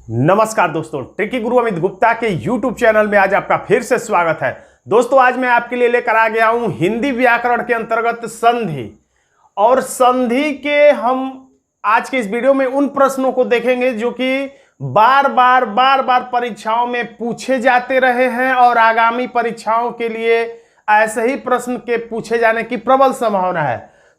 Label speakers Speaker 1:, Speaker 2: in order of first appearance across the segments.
Speaker 1: नमस्कार दोस्तों, ट्रिकी गुरु अमित गुप्ता के YouTube चैनल में आज आपका फिर से स्वागत है। दोस्तों आज मैं आपके लिए लेकर आ गया हूं हिंदी व्याकरण के अंतर्गत संधि। और संधि के हम आज के इस वीडियो में उन प्रश्नों को देखेंगे जो कि बार बार परीक्षाओं में पूछे जाते रहे हैं और आगामी परीक्षाओं के लिए ऐसे ही प्रश्न के पूछे जाने की प्रबल संभावना है।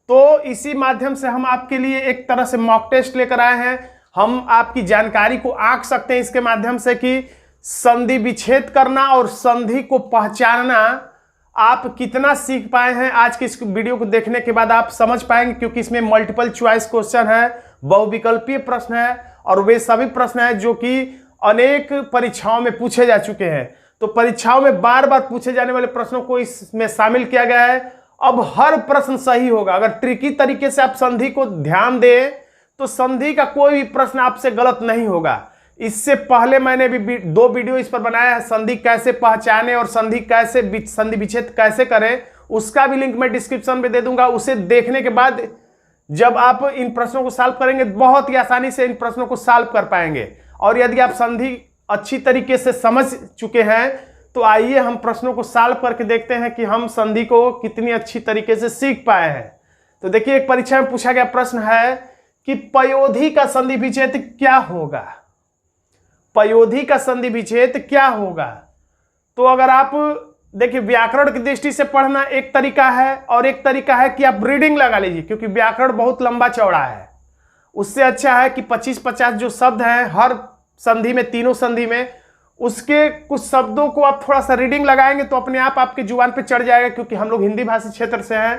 Speaker 1: तो इसी माध्यम से हम आपके लिए एक तरह से मॉक टेस्ट लेकर आए हैं। हम आपकी जानकारी को आंक सकते हैं इसके माध्यम से कि संधि विच्छेद करना और संधि को पहचानना आप कितना सीख पाए हैं। आज की इस वीडियो को देखने के बाद आप समझ पाएंगे, क्योंकि इसमें मल्टीपल चॉइस क्वेश्चन है, बहुविकल्पीय प्रश्न है और वे सभी प्रश्न हैं जो कि अनेक परीक्षाओं में पूछे जा चुके हैं। तो परीक्षाओं में बार बार पूछे जाने वाले प्रश्नों को इसमें शामिल किया गया है। अब हर प्रश्न सही होगा। अगर ट्रिकी तरीके से आप संधि को ध्यान दें तो संधि का कोई भी प्रश्न आपसे गलत नहीं होगा। इससे पहले मैंने भी 2 वीडियो इस पर बनाया है, संधि कैसे पहचाने और संधि विच्छेद कैसे करें। उसका भी लिंक मैं डिस्क्रिप्शन में दे दूंगा। उसे देखने के बाद जब आप इन प्रश्नों को सॉल्व करेंगे बहुत ही आसानी से इन प्रश्नों को सॉल्व कर पाएंगे। और यदि आप संधि अच्छी तरीके से समझ चुके हैं तो आइए हम प्रश्नों को सॉल्व करके देखते हैं कि हम संधि को कितनी अच्छी तरीके से सीख पाए हैं। तो देखिए, एक परीक्षा में पूछा गया प्रश्न है कि पयोधी का संधि विच्छेद क्या होगा। पयोधी का संधि विच्छेद क्या होगा। तो अगर आप देखिए, व्याकरण की दृष्टि से पढ़ना एक तरीका है और एक तरीका है कि आप रीडिंग लगा लीजिए, क्योंकि व्याकरण बहुत लंबा चौड़ा है। उससे अच्छा है कि 25-50 जो शब्द हैं हर संधि में, तीनों संधि में, उसके कुछ शब्दों को आप थोड़ा सा रीडिंग लगाएंगे तो अपने आप आपके जुबान पे चढ़ जाएगा। क्योंकि हम लोग हिंदी भाषी क्षेत्र से हैं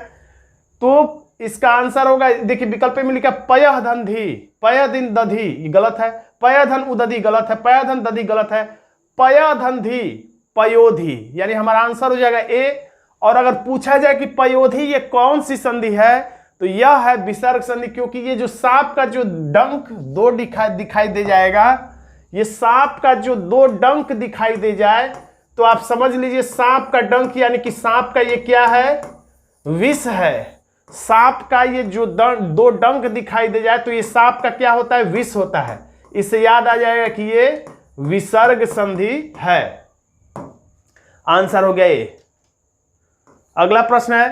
Speaker 1: तो इसका आंसर होगा, देखिए विकल्प में लिखा पयः धन-धी, पय दिन दधी गलत है, पय धन उदधि गलत है, पय धन दधी गलत है, पय धन धी पयोधी, यानी हमारा आंसर हो जाएगा ए। और अगर पूछा जाए कि पयोधी ये कौन सी संधि है तो यह है विसर्ग संधि। क्योंकि ये जो सांप का जो डंक 2 दिखाई दे जाएगा, ये सांप का जो 2 डंक दिखाई दे जाए तो आप समझ लीजिए सांप का डंक यानी कि सांप का ये क्या है, विष है। सांप का ये जो 2 डंक दिखाई दे जाए तो ये सांप का क्या होता है, विष होता है। इससे याद आ जाएगा कि ये विसर्ग संधि है। आंसर हो गया ये। अगला प्रश्न है,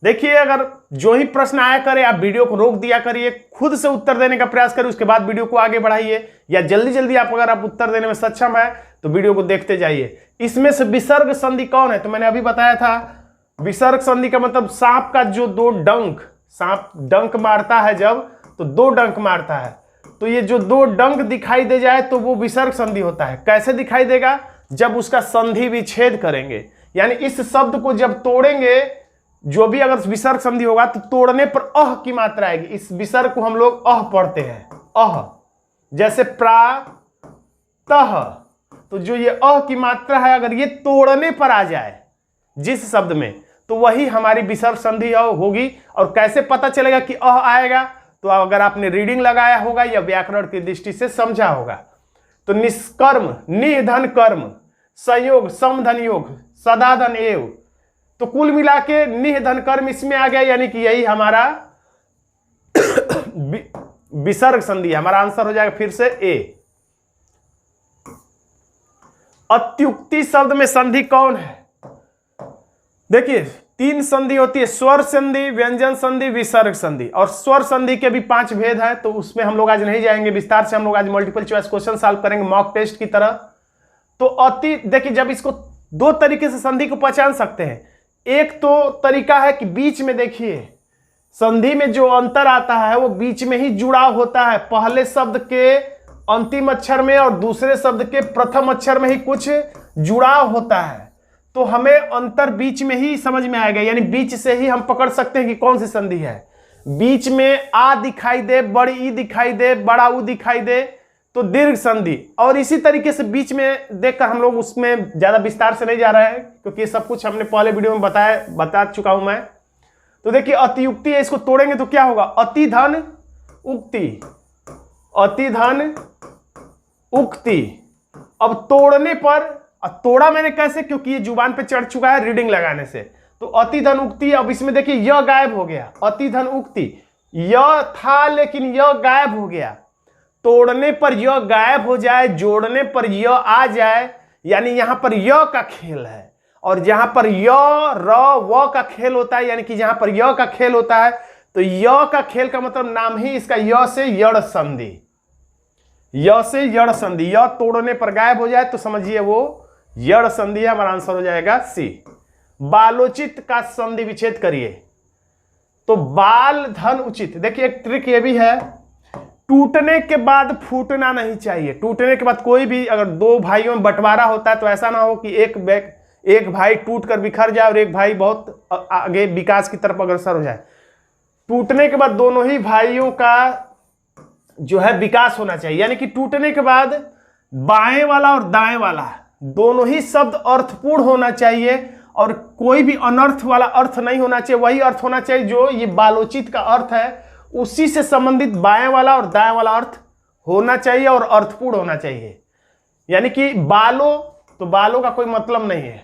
Speaker 1: देखिए अगर जो ही प्रश्न आया करे आप वीडियो को रोक दिया करिए, खुद से उत्तर देने का प्रयास करिए, उसके बाद वीडियो को आगे बढ़ाइए। या जल्दी अगर आप उत्तर देने में सक्षम है तो वीडियो को देखते जाइए। इसमें से विसर्ग संधि कौन है, तो मैंने अभी बताया था विसर्ग संधि का मतलब सांप का जो 2 डंक, सांप डंक मारता है जब तो 2 डंक मारता है, तो ये जो 2 डंक दिखाई दे जाए तो वो विसर्ग संधि होता है। कैसे दिखाई देगा, जब उसका संधि विच्छेद करेंगे, यानी इस शब्द को जब तोड़ेंगे, जो भी अगर विसर्ग संधि होगा तो तोड़ने पर अह की मात्रा आएगी। इस विसर्ग को हम लोग अह पढ़ते हैं, अह, जैसे प्रा तह, तो जो ये अह की मात्रा है अगर ये तोड़ने पर आ जाए जिस शब्द में तो वही हमारी विसर्ग संधि होगी। और कैसे पता चलेगा कि अह आएगा, तो अगर आपने रीडिंग लगाया होगा या व्याकरण की दृष्टि से समझा होगा। तो निष्कर्म, निधन कर्म, संयोग, समधन योग, सदाधन एव, तो कुल मिला के निधन कर्म इसमें आ गया, यानी कि यही हमारा विसर्ग संधि। हमारा आंसर हो जाएगा फिर से ए। अत्युक्ति शब्द में संधि कौन है। देखिए 3 संधि होती है, स्वर संधि, व्यंजन संधि, विसर्ग संधि। और स्वर संधि के भी 5 भेद है, तो उसमें हम लोग आज नहीं जाएंगे विस्तार से। हम लोग आज मल्टीपल चॉइस क्वेश्चन सॉल्व करेंगे मॉक टेस्ट की तरह। तो देखिए, जब इसको 2 तरीके से संधि को पहचान सकते हैं। एक तो तरीका है कि बीच में देखिए संधि में जो अंतर आता है वो बीच में ही जुड़ाव होता है, पहले शब्द के अंतिम अक्षर में और दूसरे शब्द के प्रथम अक्षर में ही कुछ जुड़ाव होता है। तो हमें अंतर बीच में ही समझ में आएगा, यानी बीच से ही हम पकड़ सकते हैं कि कौन सी संधि है। बीच में आ दिखाई दे, बड़ी ई दिखाई दे, बड़ा उ दिखाई दे तो दीर्घ संधि। और इसी तरीके से बीच में देखकर हम लोग उसमें ज्यादा विस्तार से नहीं जा रहे हैं, क्योंकि ये सब कुछ हमने पहले वीडियो में बता चुका हूं मैं। तो देखिए अतियुक्ति है, इसको तोड़ेंगे तो क्या होगा, अति धन उक्ति, अति धन उक्ति। अब तोड़ने पर, तोड़ा मैंने कैसे, क्योंकि ये जुबान पे चढ़ चुका है रीडिंग लगाने से। तो अति धन उक्ति, अब इसमें देखिए यह गायब हो गया, अति धन उक्ति, यह था लेकिन यह गायब हो गया। तोड़ने पर य गायब हो जाए, जोड़ने पर य आ जाए, यानी यहां पर य का खेल है। और जहां पर य र व का खेल होता है, यानी कि जहां पर य का खेल होता है, तो य का खेल का मतलब नाम ही इसका य से यड़ संधि, य से यड़ संधि। य तोड़ने पर गायब हो जाए तो समझिए वो यड़ संधि है। हमारा आंसर हो जाएगा सी। बालोचित का संधि विच्छेद करिए। तो बाल धन उचित, देखिए एक ट्रिक ये भी है, टूटने के बाद फूटना नहीं चाहिए। टूटने के बाद कोई भी अगर दो भाइयों में बंटवारा होता है तो ऐसा ना हो कि एक भाई टूट कर बिखर जाए और एक भाई बहुत आगे विकास की तरफ अग्रसर हो जाए। टूटने के बाद दोनों ही भाइयों का जो है विकास होना चाहिए, यानी कि टूटने के बाद बाएं वाला और दाएं वाला दोनों ही शब्द अर्थपूर्ण होना चाहिए और कोई भी अनर्थ वाला अर्थ नहीं होना चाहिए। वही अर्थ होना चाहिए जो ये बालोचित का अर्थ है, उसी से संबंधित बाएं वाला और दाएं वाला अर्थ होना चाहिए और अर्थपूर्ण होना चाहिए। यानी कि बालो, तो बालों का कोई मतलब नहीं है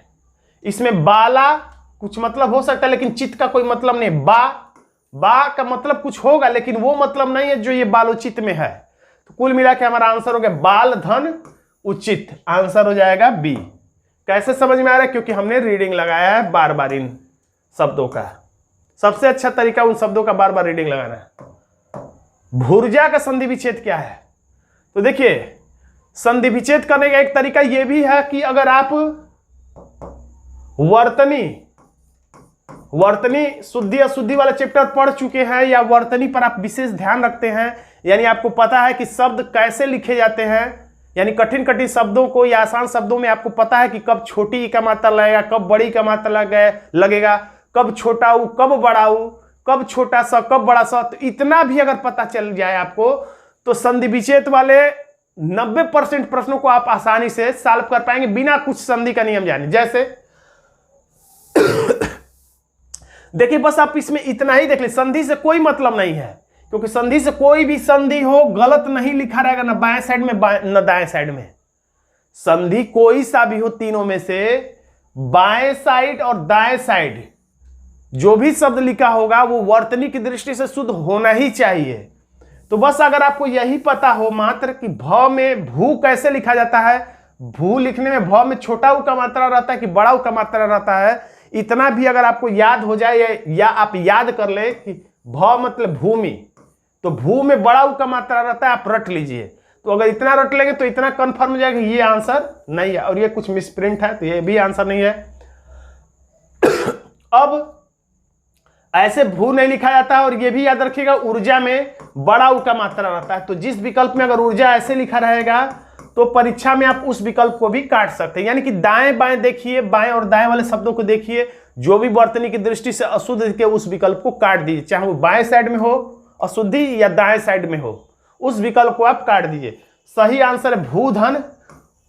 Speaker 1: इसमें, बाला कुछ मतलब हो सकता है लेकिन चित का कोई मतलब नहीं। बा का मतलब कुछ होगा लेकिन वो मतलब नहीं है जो ये बालोचित में है। तो कुल मिला के हमारा आंसर हो गया बाल धन उचित। आंसर हो जाएगा बी। कैसे समझ में आ रहा है? क्योंकि हमने रीडिंग लगाया है बार बार इन शब्दों का। सबसे अच्छा तरीका उन शब्दों का बार बार रीडिंग लगाना है। भुर्जा का संधि विच्छेद क्या है? तो देखिए संधि विच्छेद करने का एक तरीका यह भी है कि अगर आप वर्तनी शुद्धि अशुद्धि वाला चैप्टर पढ़ चुके हैं या वर्तनी पर आप विशेष ध्यान रखते हैं, यानी आपको पता है कि शब्द कैसे लिखे जाते हैं, यानी कठिन कठिन शब्दों को या आसान शब्दों में आपको पता है कि कब छोटी ई का मात्रा लगेगा, कब बड़ी का मात्रा लगेगा, कब छोटा ऊ कब बड़ा ऊ, कब छोटा सा कब बड़ा सा। तो इतना भी अगर पता चल जाए आपको तो संधि विच्छेद वाले 90% प्रश्नों को आप आसानी से सॉल्व कर पाएंगे बिना कुछ संधि का नियम जाने। जैसे देखिए बस आप इसमें इतना ही देख ले, संधि से कोई मतलब नहीं है क्योंकि संधि से कोई भी संधि हो गलत नहीं लिखा रहेगा, ना बाएं साइड में न दाएं साइड में। संधि कोई सा भी हो तीनों में से बाएं साइड और दाएं साइड जो भी शब्द लिखा होगा वो वर्तनी की दृष्टि से शुद्ध होना ही चाहिए। तो बस अगर आपको यही पता हो मात्र कि भ में भू कैसे लिखा जाता है, भू लिखने में भ में छोटा ऊ का मात्रा रहता है कि बड़ा ऊ का मात्रा रहता है, इतना भी अगर आपको याद हो जाए या आप याद कर ले कि भ मतलब भूमि, तो भू में बड़ा ऊ का मात्रा रहता है, आप रट लीजिए। तो अगर इतना रट लेंगे तो इतना कंफर्म हो जाएगा ये आंसर नहीं है और ये कुछ मिसप्रिंट है तो ये भी आंसर नहीं है। अब ऐसे भू नहीं लिखा जाता है और ये भी याद रखिएगा ऊर्जा में बड़ा ऊ का मात्रा रहता है। तो जिस विकल्प में अगर ऊर्जा ऐसे लिखा रहेगा तो परीक्षा में आप उस विकल्प को भी काट सकते हैं। यानी कि दाएं बाएं देखिए, बाएं और दाएं वाले शब्दों को देखिए, जो भी वर्तनी की दृष्टि से अशुद्ध के उस विकल्प को काट दीजिए, चाहे वो बाएं साइड में हो अशुद्धि या दाएं साइड में हो, उस विकल्प को आप काट दीजिए। सही आंसर है भूधन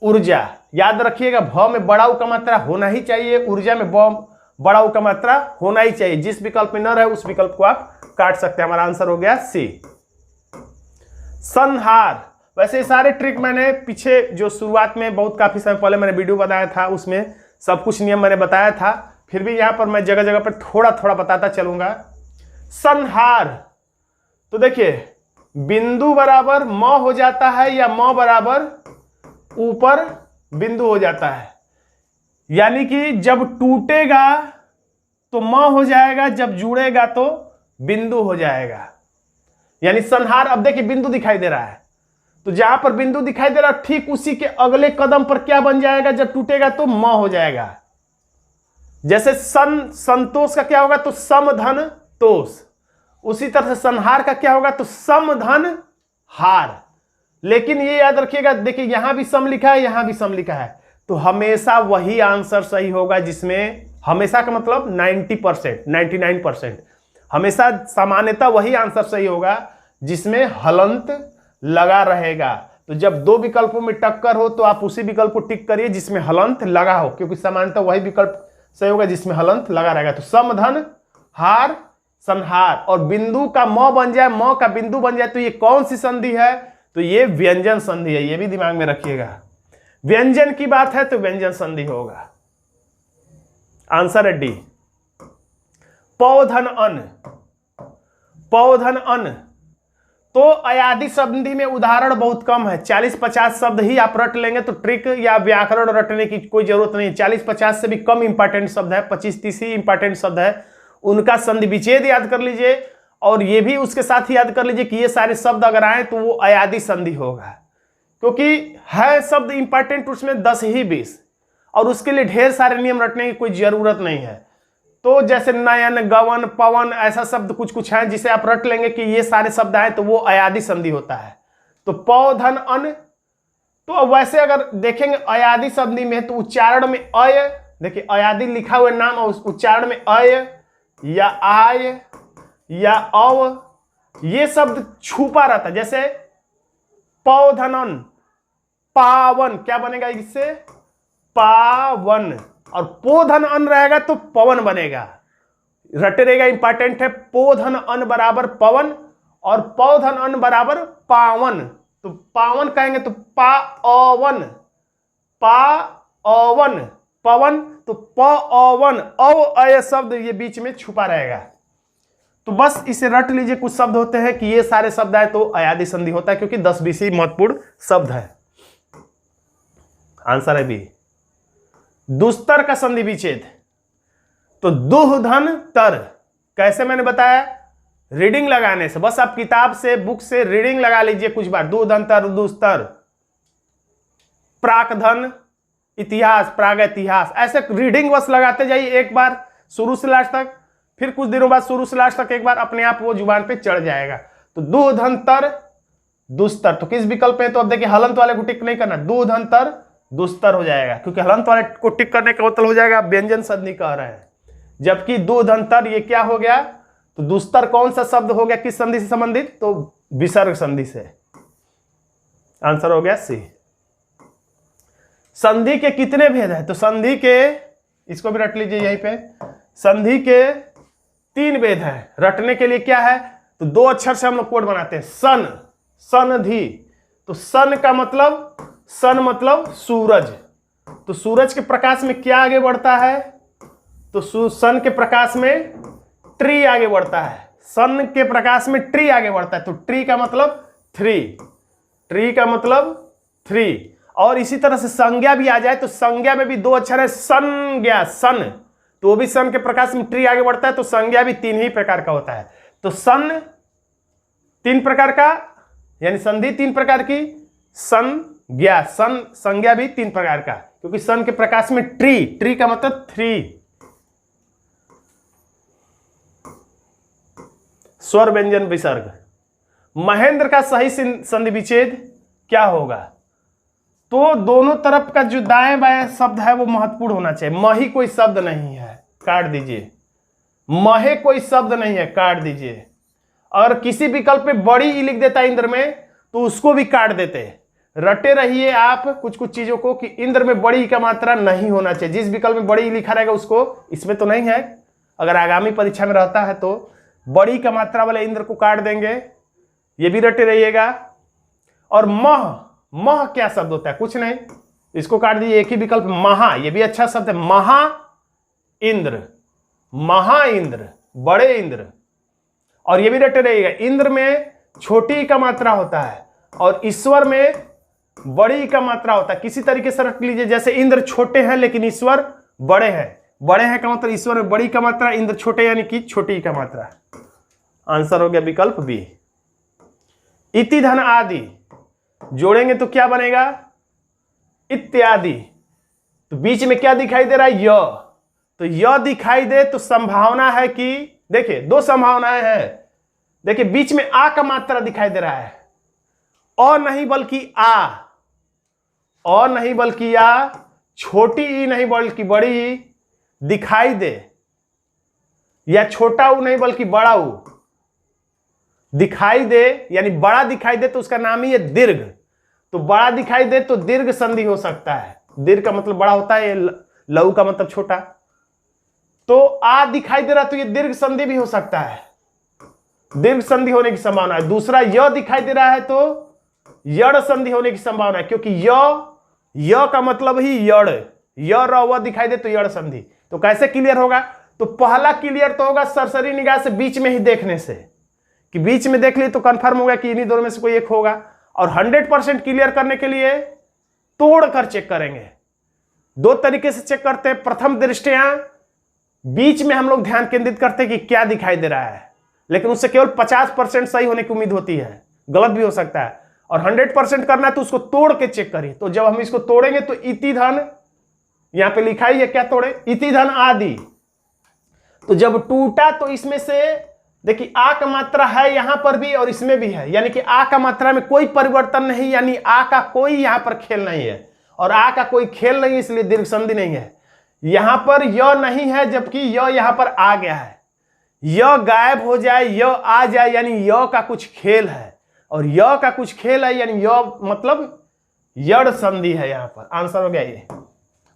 Speaker 1: ऊर्जा। याद रखिएगा भ में बड़ा ऊ का मात्रा होना ही चाहिए, ऊर्जा में बड़ा ऊ का मात्रा होना ही चाहिए। जिस विकल्प में न रहे उस विकल्प को आप काट सकते हैं। हमारा आंसर हो गया सी। संहार। वैसे ये सारे ट्रिक मैंने पीछे जो शुरुआत में बहुत काफी समय पहले मैंने वीडियो बताया था उसमें सब कुछ नियम मैंने बताया था, फिर भी यहां पर मैं जगह जगह पर थोड़ा थोड़ा बताता चलूंगा। संहार, तो देखिए बिंदु बराबर म हो जाता है या म बराबर ऊपर बिंदु हो जाता है, यानी कि जब टूटेगा तो म हो जाएगा, जब जुड़ेगा तो बिंदु हो जाएगा। यानी संहार, अब देखिए बिंदु दिखाई दे रहा है तो जहां पर बिंदु दिखाई दे रहा है ठीक उसी के अगले कदम पर क्या बन जाएगा, जब टूटेगा तो म हो जाएगा। जैसे संतोष का क्या होगा तो समधन तोष, उसी तरह से संहार का क्या होगा तो समधन हार। लेकिन ये याद रखिएगा, देखिए यहां भी सम लिखा है यहां भी सम लिखा है, तो हमेशा वही आंसर सही होगा जिसमें, हमेशा का मतलब 90%, 99%, हमेशा सामान्यतः वही आंसर सही होगा जिसमें हलंत लगा रहेगा। तो जब दो विकल्पों में टक्कर हो तो आप उसी विकल्प को टिक करिए जिसमें हलंत लगा हो, क्योंकि सामान्यतः वही विकल्प सही होगा जिसमें हलंत लगा रहेगा। तो समधन हार संहार, और बिंदु का म बन जाए, म का बिंदु बन जाए तो ये कौन सी संधि है, तो ये व्यंजन संधि है। ये भी दिमाग में रखिएगा, व्यंजन की बात है तो व्यंजन संधि होगा। आंसर है डी। पौधन अन, पौधन अन, तो अयादी संधि में उदाहरण बहुत कम है, 40-50 शब्द ही आप रट लेंगे तो ट्रिक या व्याकरण रटने की कोई जरूरत नहीं। 40-50 से भी कम इंपॉर्टेंट शब्द है, 25-30 ही इंपॉर्टेंट शब्द है, उनका संधि विच्छेद याद कर लीजिए और ये भी उसके साथ ही याद कर लीजिए कि ये सारे शब्द अगर आए तो वो अयादी संधि होगा, क्योंकि है शब्द इंपॉर्टेंट उसमें 10 ही 20 और उसके लिए ढेर सारे नियम रटने की कोई जरूरत नहीं है। तो जैसे नयन, गवन, पवन ऐसा शब्द कुछ कुछ है जिसे आप रट लेंगे कि ये सारे शब्द आए तो वो अयादी संधि होता है। तो पौ, धन, अन, तो वैसे अगर देखेंगे अयादी संधि में तो उच्चारण में अय, देखिए अयादी लिखा हुआ नाम और उच्चारण में अय या आय या अव, ये शब्द छुपा रहता है। जैसे पौ, धन, अन, पावन, क्या बनेगा इससे? पावन। और पो, धन, अन रहेगा तो पवन बनेगा, रटे रहेगा, इंपॉर्टेंट है। पो, धन, अन बराबर पवन और पौ, धन, अन बराबर पावन। तो पावन कहेंगे तो पावन, पावन, पवन, तो पवन, अव अय शब्द ये बीच में छुपा रहेगा। तो बस इसे रट लीजिए, कुछ शब्द होते हैं कि ये सारे शब्द आए तो अयादी संधि होता है, क्योंकि 10-20 ही महत्वपूर्ण शब्द है। आंसर है बी। दुस्तर का संधि विच्छेद, तो दुह, धन, तर, कैसे मैंने बताया? रीडिंग लगाने से, बस आप किताब से, बुक से रीडिंग लगा लीजिए कुछ बार, दुह, धन, तर, दुस्तर। प्राक धन, इतिहास, प्राग इतिहास, ऐसे रीडिंग बस लगाते जाइए एक बार शुरू से लास्ट तक, फिर कुछ दिनों बाद शुरू से लास्ट तक एक बार, अपने आप वो जुबान पे चढ़ जाएगा। तो दुह, धन, तर, दुस्तर, तो किस विकल्प में? तो अब देखिए हलंत वाले को टिक नहीं करना, दुह, धन, तर, दुस्तर हो जाएगा, क्योंकि हलंत वाले को टिक करने का मतलब हो जाएगा आप व्यंजन संधि कह रहे हैं, जबकि दो धंतर ये क्या हो गया? तो दुस्तर कौन सा शब्द हो गया, किस संधि से संबंधित? तो विसर्ग संधि से। आंसर हो गया सी। संधि के कितने भेद है? तो संधि के, इसको भी रट लीजिए यहीं पे, संधि के 3 भेद है। रटने के लिए क्या है? तो 2 अक्षर से हम लोग कोड बनाते हैं, सन, सनधि। तो सन का मतलब, सन मतलब सूरज, तो सूरज के प्रकाश में क्या आगे बढ़ता है? तो सन के प्रकाश में ट्री आगे बढ़ता है, सन के प्रकाश में ट्री आगे बढ़ता है, तो ट्री का मतलब 3, ट्री का मतलब 3। और इसी तरह से संज्ञा भी आ जाए तो संज्ञा में भी 2 अक्षर है, संज्ञा, सन, तो वो भी सन के प्रकाश में ट्री आगे बढ़ता है, तो संज्ञा भी 3 ही प्रकार का होता है। तो सन 3 प्रकार का, यानी संधि 3 प्रकार की, संज्ञा, सन संज्ञा भी 3 प्रकार का, क्योंकि सन के प्रकाश में ट्री, ट्री का मतलब 3। स्वर व्यंजन विसर्ग, महेंद्र का सही संधि विच्छेद क्या होगा? तो दोनों तरफ का जो दाएं बाएं शब्द है वो महत्वपूर्ण होना चाहिए। मही कोई शब्द नहीं है, काट दीजिए। महे कोई शब्द नहीं है, काट दीजिए। और किसी विकल्प पे बड़ी ई लिख देता इंद्र में तो उसको भी काट देते। रटे रहिए आप कुछ कुछ चीजों को कि इंद्र में बड़ी ई का मात्रा नहीं होना चाहिए। जिस विकल्प में बड़ी ई लिखा रहेगा उसको, इसमें तो नहीं है, अगर आगामी परीक्षा में रहता है तो बड़ी का मात्रा वाले इंद्र को काट देंगे, ये भी रटे रहिएगा। और मह, मह क्या शब्द होता है? कुछ नहीं, इसको काट दीजिए। एक ही विकल्प महा, ये भी अच्छा शब्द है, महा इंद्र, महा इंद्र, बड़े इंद्र। और ये भी रटे रहिएगा, इंद्र में छोटी का मात्रा होता है और ईश्वर में बड़ी का मात्रा होता है। किसी तरीके से रट लीजिए, जैसे इंद्र छोटे हैं लेकिन ईश्वर बड़े हैं। बड़े हैं का मतलब ईश्वर में बड़ी का मात्रा, इंद्र छोटे यानी कि छोटी का मात्रा। आंसर हो गया विकल्प बी। इति धन आदि जोड़ेंगे तो क्या बनेगा? इत्यादि। तो बीच में क्या दिखाई दे रहा है? य। तो य दिखाई दे तो संभावना है कि, देखिए 2 संभावनाएं हैं। देखिए बीच में आ का मात्रा दिखाई दे रहा है, और नहीं बल्कि आ, और नहीं बल्कि आ, छोटी ई नहीं बल्कि बड़ी ई दिखाई दे, या छोटा ऊ नहीं बल्कि बड़ा ऊ दिखाई दे, यानी बड़ा दिखाई दे तो उसका नाम ही है दीर्घ। तो बड़ा दिखाई दे तो दीर्घ संधि हो सकता है। दीर्घ का मतलब बड़ा होता है, लघु का मतलब छोटा। तो आ दिखाई दे रहा तो ये दीर्घ संधि भी हो सकता है, दीर्घ संधि होने की संभावना है। दूसरा य दिखाई दे रहा है तो यड़ संधि होने की संभावना है, क्योंकि य का मतलब ही यड़, य र दिखाई दे तो यड़ संधि। तो कैसे क्लियर होगा? तो पहला क्लियर तो होगा सरसरी निगाह से बीच में ही देखने से, कि बीच में देख ली तो कंफर्म होगा कि इन्हीं दोनों में से कोई एक होगा। और 100% क्लियर करने के लिए तोड़कर चेक करेंगे। दो तरीके से चेक करते हैं। प्रथम दृष्टया बीच में हम लोग ध्यान केंद्रित करते हैं कि क्या दिखाई दे रहा है, लेकिन उससे केवल 50% सही होने की उम्मीद होती है, गलत भी हो सकता है। और 100% करना है तो उसको तोड़ के चेक करिए। तो जब हम इसको तोड़ेंगे तो इति धन, यहां पे लिखा ही है क्या तोड़े, इति धन आदि। तो जब टूटा तो इसमें से देखिए आ का मात्रा है यहां पर भी और इसमें भी है, यानी कि आ का मात्रा में कोई परिवर्तन नहीं, यानी आ का कोई यहां पर खेल नहीं है। और आ का कोई खेल नहीं इसलिए दीर्घ संधि नहीं है। यहां पर य नहीं है जबकि य यहां पर आ गया है। य गायब हो जाए य आ जाए यानी य का कुछ खेल है, और य का कुछ खेल है यानी य मतलब यड़ संधि है। यहां पर आंसर हो गया ये।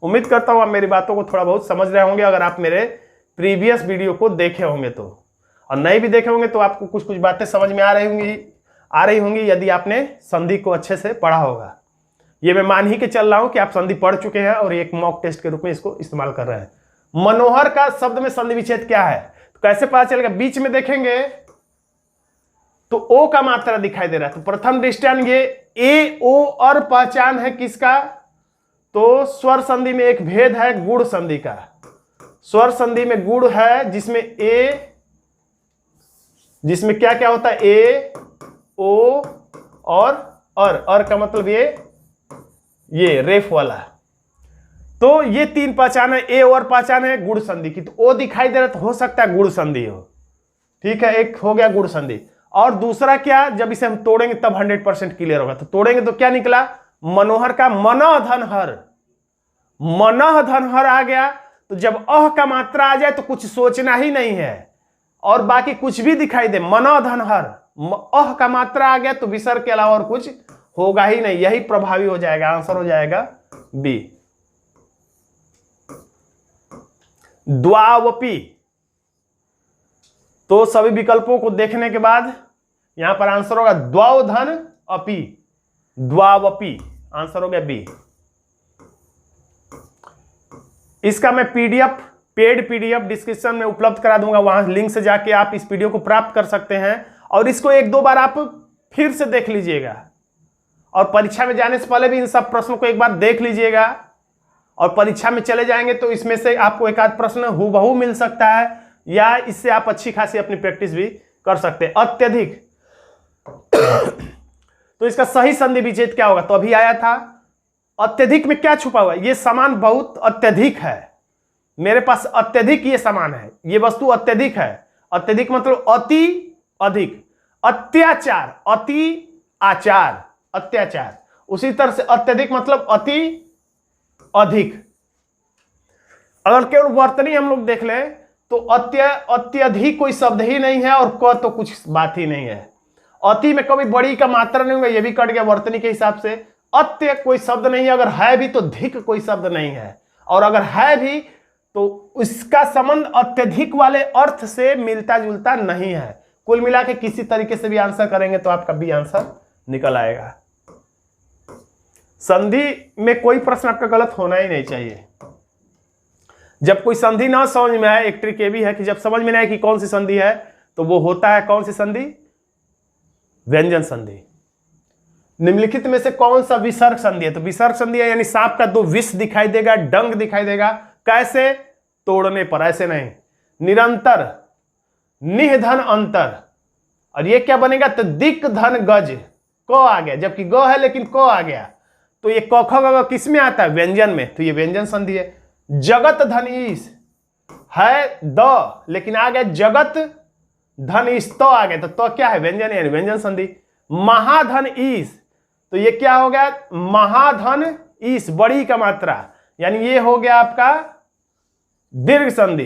Speaker 1: उम्मीद करता हूं आप मेरी बातों को थोड़ा बहुत समझ रहे होंगे, अगर आप मेरे प्रीवियस वीडियो को देखे होंगे तो। और नहीं भी देखे होंगे तो आपको कुछ कुछ बातें समझ में आ रही होंगी यदि आपने संधि को अच्छे से पढ़ा होगा। ये मैं मान ही के चल रहा हूं कि आप संधि पढ़ चुके हैं और एक मॉक टेस्ट के रूप में इसको इस्तेमाल कर रहे हैं। मनोहर का शब्द में संधि विच्छेद क्या है, तो कैसे पता चलेगा? बीच में देखेंगे तो ओ का मात्रा दिखाई दे रहा है। तो प्रथम दृष्टयान ये ए ओ और पहचान है किसका? तो स्वर संधि में एक भेद है गुण संधि का। स्वर संधि में गुण है जिसमें क्या क्या होता है, ए ओ और अर का मतलब ये रेफ वाला। तो ये तीन पहचान है, ए और पहचान है गुण संधि की। तो ओ दिखाई दे रहा तो हो सकता है गुण संधि हो। ठीक है, एक हो गया गुण संधि। और दूसरा क्या, जब इसे हम तोड़ेंगे तब 100% क्लियर होगा। तो तोड़ेंगे तो क्या निकला? मनोहर का मनः धनहर, मनः धनहर आ गया। तो जब अह का मात्रा आ जाए तो कुछ सोचना ही नहीं है और बाकी कुछ भी दिखाई दे। मनः धनहर, अह का मात्रा आ गया तो विसर्ग के अलावा और कुछ होगा ही नहीं, यही प्रभावी हो जाएगा। आंसर हो जाएगा बी। द्वावपी, तो सभी विकल्पों को देखने के बाद यहां पर आंसर होगा द्वावधन अपी, द्वावपी। आंसर हो गया बी। इसका मैं पीडीएफ, पेड पीडीएफ डिस्क्रिप्शन में उपलब्ध करा दूंगा, वहां लिंक से जाके आप इस वीडियो को प्राप्त कर सकते हैं और इसको एक दो बार आप फिर से देख लीजिएगा। और परीक्षा में जाने से पहले भी इन सब प्रश्नों को एक बार देख लीजिएगा। और परीक्षा में चले जाएंगे तो इसमें से आपको एक आध प्रश्न हूबहू मिल सकता है, या इससे आप अच्छी खासी अपनी प्रैक्टिस भी कर सकते हैं। अत्यधिक, तो इसका सही संधि विच्छेद क्या होगा? तो अभी आया था अत्यधिक में क्या छुपा हुआ है? ये सामान बहुत अत्यधिक है, मेरे पास अत्यधिक ये सामान है, ये वस्तु अत्यधिक है। अत्यधिक मतलब अति अधिक। अत्याचार, अति आचार, अत्याचार। उसी तरह से अत्यधिक मतलब अति अधिक। अगर केवल वर्तनी हम लोग देख लें तो अत्यधिक कोई शब्द ही नहीं है और क तो कुछ बात ही नहीं है। अति में कभी बड़ी का मात्रा नहीं होगा, ये भी कट गया वर्तनी के हिसाब से। अत्य कोई शब्द नहीं है, अगर है भी तो धिक कोई शब्द नहीं है, और अगर है भी तो उसका संबंध अत्यधिक वाले अर्थ से मिलता जुलता नहीं है। कुल मिला के किसी तरीके से भी आंसर करेंगे तो आपका बी आंसर निकल आएगा। संधि में कोई प्रश्न आपका गलत होना ही नहीं चाहिए। जब कोई संधि ना समझ में आए, एक ट्रिक ये भी है कि जब समझ में ना आए कि कौन सी संधि है तो वो होता है कौन सी संधि? व्यंजन संधि। निम्नलिखित में से कौन सा विसर्ग संधि है? तो विसर्ग संधि है, यानी सांप का दो विष दिखाई देगा, डंग दिखाई देगा। कैसे? तोड़ने पर, ऐसे नहीं। निरंतर, निधन अंतर। और ये क्या बनेगा? तो दिक धन गज, क आ गया, जबकि ग है लेकिन क आ गया। तो ये क ख ग किस में आता है? व्यंजन में। तो ये व्यंजन संधि है। जगत धन ईश है द, लेकिन आ गया जगत धन ईश, तो आ गया। तो क्या है? व्यंजन, यानी व्यंजन संधि। महाधन ईश, तो ये क्या हो गया? महाधन ईश, बड़ी का मात्रा, यानी ये हो गया आपका दीर्घ संधि।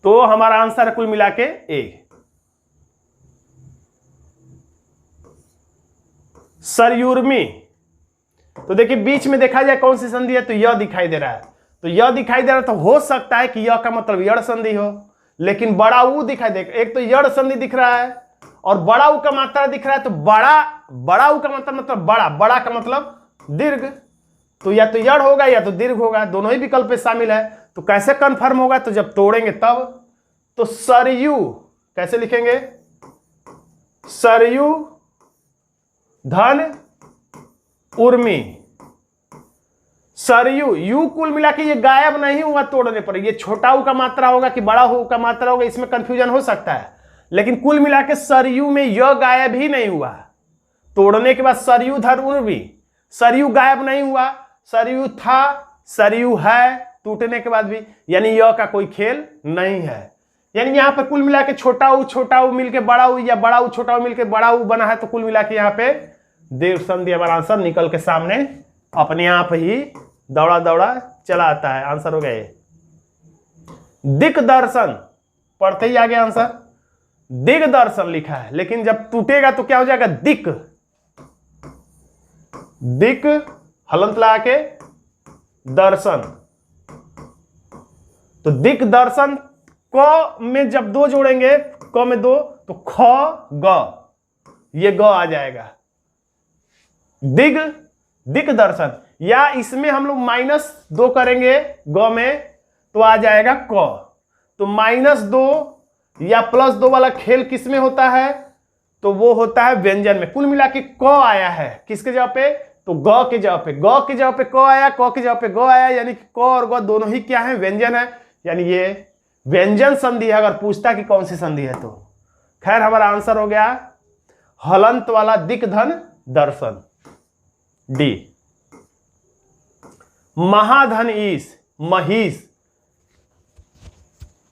Speaker 1: तो हमारा आंसर है कुल मिला के ए। सरयुर्मी, तो देखिए बीच में देखा जाए कौन सी संधि है तो यह दिखाई दे रहा है। तो यह दिखाई दे रहा है तो हो सकता है कि यह का मतलब यड़ संधि हो, लेकिन बड़ा ऊ दिखाई दे। एक तो यड़ संधि दिख रहा है और बड़ा ऊ का मात्रा दिख रहा है। तो बड़ा ऊ का मतलब बड़ा का मतलब दीर्घ। तो या तो यड़ होगा या तो दीर्घ होगा, दोनों ही विकल्प पे शामिल है। तो कैसे कंफर्म होगा? तो जब तोड़ेंगे तब। तो सरयू कैसे लिखेंगे? सरयू धन उर्मी। सरयू, यू कुल मिला के ये गायब नहीं हुआ तोड़ने पर। ये छोटा ऊ का मात्रा होगा कि बड़ा ऊ का मात्रा होगा, इसमें कंफ्यूजन हो सकता है, लेकिन कुल मिला के सरयू में य गायब ही नहीं हुआ। तोड़ने के बाद सरयू धन उर्मी, सरयू गायब नहीं हुआ, सरयू था, सरयू है टूटने के बाद भी, यानी य का कोई खेल नहीं है। यानी यहां पर कुल मिला के छोटा ऊ मिलके बड़ा ऊ या बड़ा ऊ छोटा ऊ मिलके बड़ा ऊ बना है, तो कुल मिला के यहाँ पे दीर्घ संधि हमारा आंसर निकल के सामने अपने आप ही दौड़ा दौड़ा चला आता है। आंसर हो गया ये। दिग्दर्शन पढ़ते ही आ गया आंसर। दिग्दर्शन लिखा है, लेकिन जब टूटेगा तो क्या हो जाएगा? दिक, दिक हलंत लगा के दर्शन। तो दिग्दर्शन क में जब दो जोड़ेंगे, क में दो, तो ख ग, ये ग आ जाएगा। दिग्दर्शन, या इसमें हम लोग -2 करेंगे ग में, तो आ जाएगा क। तो -2 या +2 वाला खेल किस में होता है? तो वो होता है व्यंजन में। कुल मिला के क आया है किसके जगह पे? तो ग के जगह पे। ग के जगह पे क आया, क के जगह पे ग आया, यानी कि क और ग दोनों ही क्या है? व्यंजन है। यानी ये व्यंजन संधि है, अगर पूछता कि कौन सी संधि है तो। खैर हमारा आंसर हो गया हलंत वाला दिक धन दर्शन, डी। महाधनीश, महिष,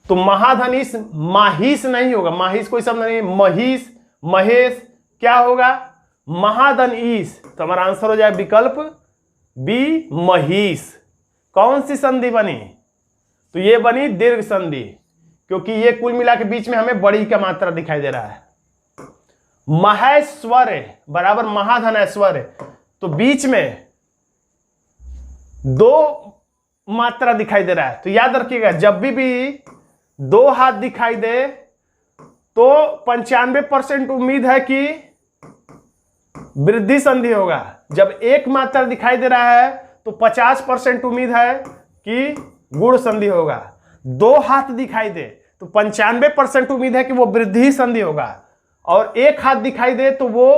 Speaker 1: तो महाधनीश माहिष नहीं होगा, माहिष कोई शब्द नहीं, महिष, महेश क्या होगा? महाधनीश। तो हमारा आंसर हो जाए विकल्प बी, महिष। कौन सी संधि बनी? तो ये बनी दीर्घ संधि, क्योंकि ये कुल मिला के बीच में हमें बड़ी का मात्रा दिखाई दे रहा है। महेश्वर बराबर महाधनेश्वर, तो बीच में 2 मात्रा दिखाई दे रहा है। तो याद रखिएगा, जब भी 2 हाथ दिखाई दे तो 95% उम्मीद है कि वृद्धि संधि होगा। जब 1 मात्रा दिखाई दे रहा है तो 50% उम्मीद है कि गुण संधि होगा। 2 हाथ दिखाई दे तो 95% उम्मीद है कि वो वृद्धि संधि होगा, और 1 हाथ दिखाई दे तो वो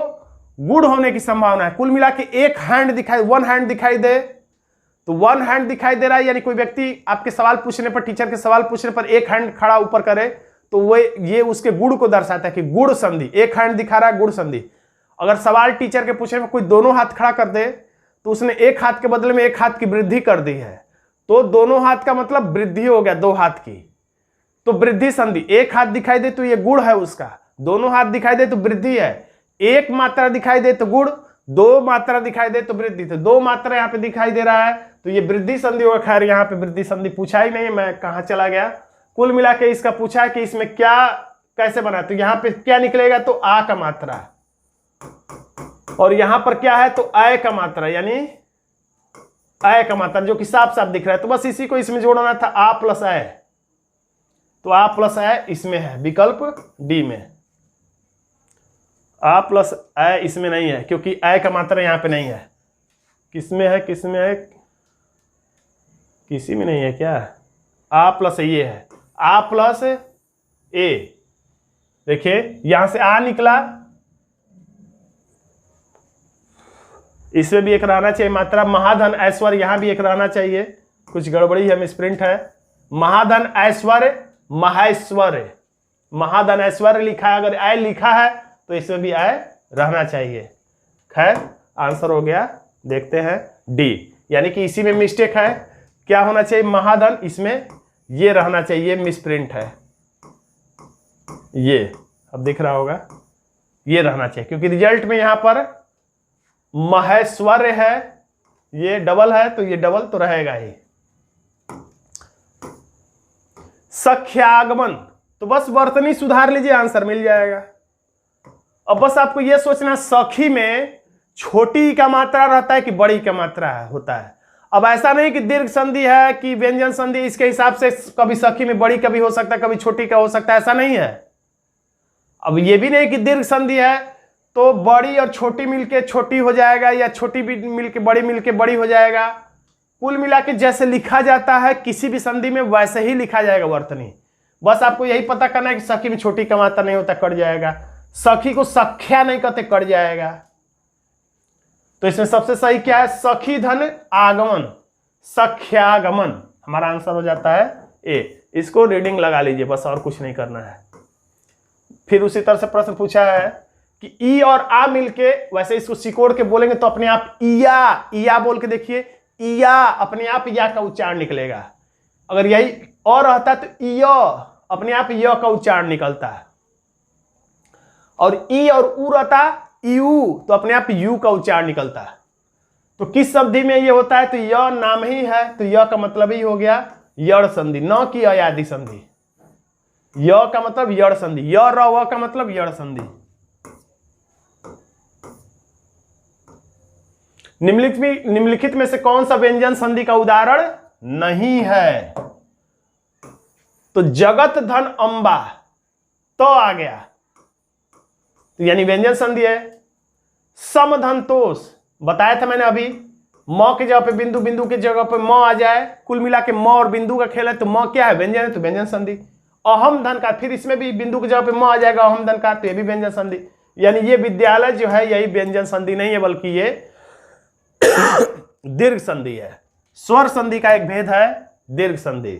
Speaker 1: गुण होने की संभावना है। कुल मिला के 1 हैंड दिखाई दे, तो 1 हैंड दिखाई दे रहा है, यानी कोई व्यक्ति आपके सवाल पूछने पर, टीचर के सवाल पूछने पर 1 हैंड खड़ा ऊपर करे, तो वो ये उसके गुण को दर्शाता है कि गुण संधि। 1 हैंड दिखा रहा है, गुण संधि। अगर सवाल टीचर के पूछने पर कोई दोनों हाथ खड़ा कर दे, तो उसने 1 हाथ के बदले में 1 हाथ की वृद्धि कर दी है, तो दोनों हाथ का मतलब वृद्धि हो गया 2 हाथ की, तो वृद्धि संधि। 1 हाथ दिखाई दे तो ये गुण है उसका, दोनों हाथ दिखाई दे तो वृद्धि है, 1 मात्रा दिखाई दे तो गुण, 2 मात्रा दिखाई दे तो वृद्धि। तो 2 मात्रा यहाँ पे दिखाई दे रहा है, तो ये वृद्धि संधि होगा। खैर यहाँ पे वृद्धि संधि पूछा ही नहीं, मैं कहाँ चला गया। कुल मिला के इसका पूछा है कि इसमें क्या कैसे बना, तो यहाँ पे क्या निकलेगा? तो आ का मात्रा, और यहां पर क्या है? तो अय का मात्रा, यानी अय का मात्रा जो कि साफ साफ दिख रहा है। तो बस इसी को इसमें जोड़ना था, आ प्लस अय। तो आ प्लस अय इसमें है, विकल्प डी में। आ प्लस अय इसमें नहीं है, क्योंकि अय का मात्रा यहां पे नहीं है। किसमें है? किसमें है? किसी में नहीं है क्या? आ प्लस ये है, आ प्लस ए। देखिए यहां से आ निकला, इसमें भी एक रहना चाहिए मात्रा। महाधन ऐश्वर्य, यहां भी एक रहना चाहिए, कुछ गड़बड़ी है, मिसप्रिंट है। महाधन ऐश्वर्य, महेश्वर, महाधन ऐश्वर्य लिखा है, अगर आय लिखा है तो इसमें भी आय रहना चाहिए। खैर आंसर हो गया, देखते हैं डी, यानी कि इसी में मिस्टेक है। क्या होना चाहिए? महाधन, इसमें ये रहना चाहिए, मिसप्रिंट है ये, अब दिख रहा होगा, ये रहना चाहिए, क्योंकि रिजल्ट में यहां पर महेश्वर्य है, ये डबल है, तो ये डबल तो रहेगा ही। सख्यागमन, तो बस वर्तनी सुधार लीजिए, आंसर मिल जाएगा। अब बस आपको यह सोचना, सखी में छोटी का मात्रा रहता है कि बड़ी का मात्रा होता है। अब ऐसा नहीं कि दीर्घ संधि है कि व्यंजन संधि, इसके हिसाब से कभी सखी में बड़ी का भी हो सकता है, कभी छोटी का हो सकता है, ऐसा नहीं है। अब ये भी नहीं कि दीर्घ संधि है तो बड़ी और छोटी मिलके छोटी हो जाएगा, या छोटी भी मिलके बड़ी हो जाएगा। कुल मिला के जैसे लिखा जाता है किसी भी संधि में, वैसे ही लिखा जाएगा वर्तनी। बस आपको यही पता करना है कि सखी में छोटी का मात्रा नहीं होता, कट जाएगा। सखी को सख्या नहीं कहते, कट जाएगा। तो इसमें सबसे सही क्या है? सखी धन आगमन, सख्यागमन, हमारा आंसर हो जाता है ए। इसको रीडिंग लगा लीजिए, बस और कुछ नहीं करना है। फिर उसी तरह से प्रश्न पूछा है कि ई और आ मिलके, वैसे इसको सिकोड़ के बोलेंगे तो अपने आप इया बोल के देखिए, इया अपने आप या का उच्चारण निकलेगा। अगर यही और रहता तो इय अपने आप य का उच्चारण निकलता है, और ई और उ रहता यू तो अपने आप यू का उच्चारण निकलता है। तो किस संधि में ये होता है? तो य नाम ही है, तो य का मतलब ही हो गया यड़ संधि, न कि अयादि संधि। य का मतलब यड़ संधि, य र व का मतलब यड़ संधि। निम्नलिखित में से कौन सा व्यंजन संधि का उदाहरण नहीं है? तो जगत धन अंबा तो आ गया, तो यानी व्यंजन संधि है। सम धन तोष बताया था मैंने अभी, म की जगह पे बिंदु, बिंदु की जगह पे म आ जाए, कुल मिला के म और बिंदु का खेल है, तो म क्या है? व्यंजन है, तो व्यंजन संधि। अहम धन का, फिर इसमें भी बिंदु की जगह पे म आ जाएगा, अहम धन का, तो ये भी व्यंजन संधि। यानी ये विद्यालय जो है यही व्यंजन संधि नहीं है, बल्कि ये दीर्घ संधि है। स्वर संधि का एक भेद है दीर्घ संधि।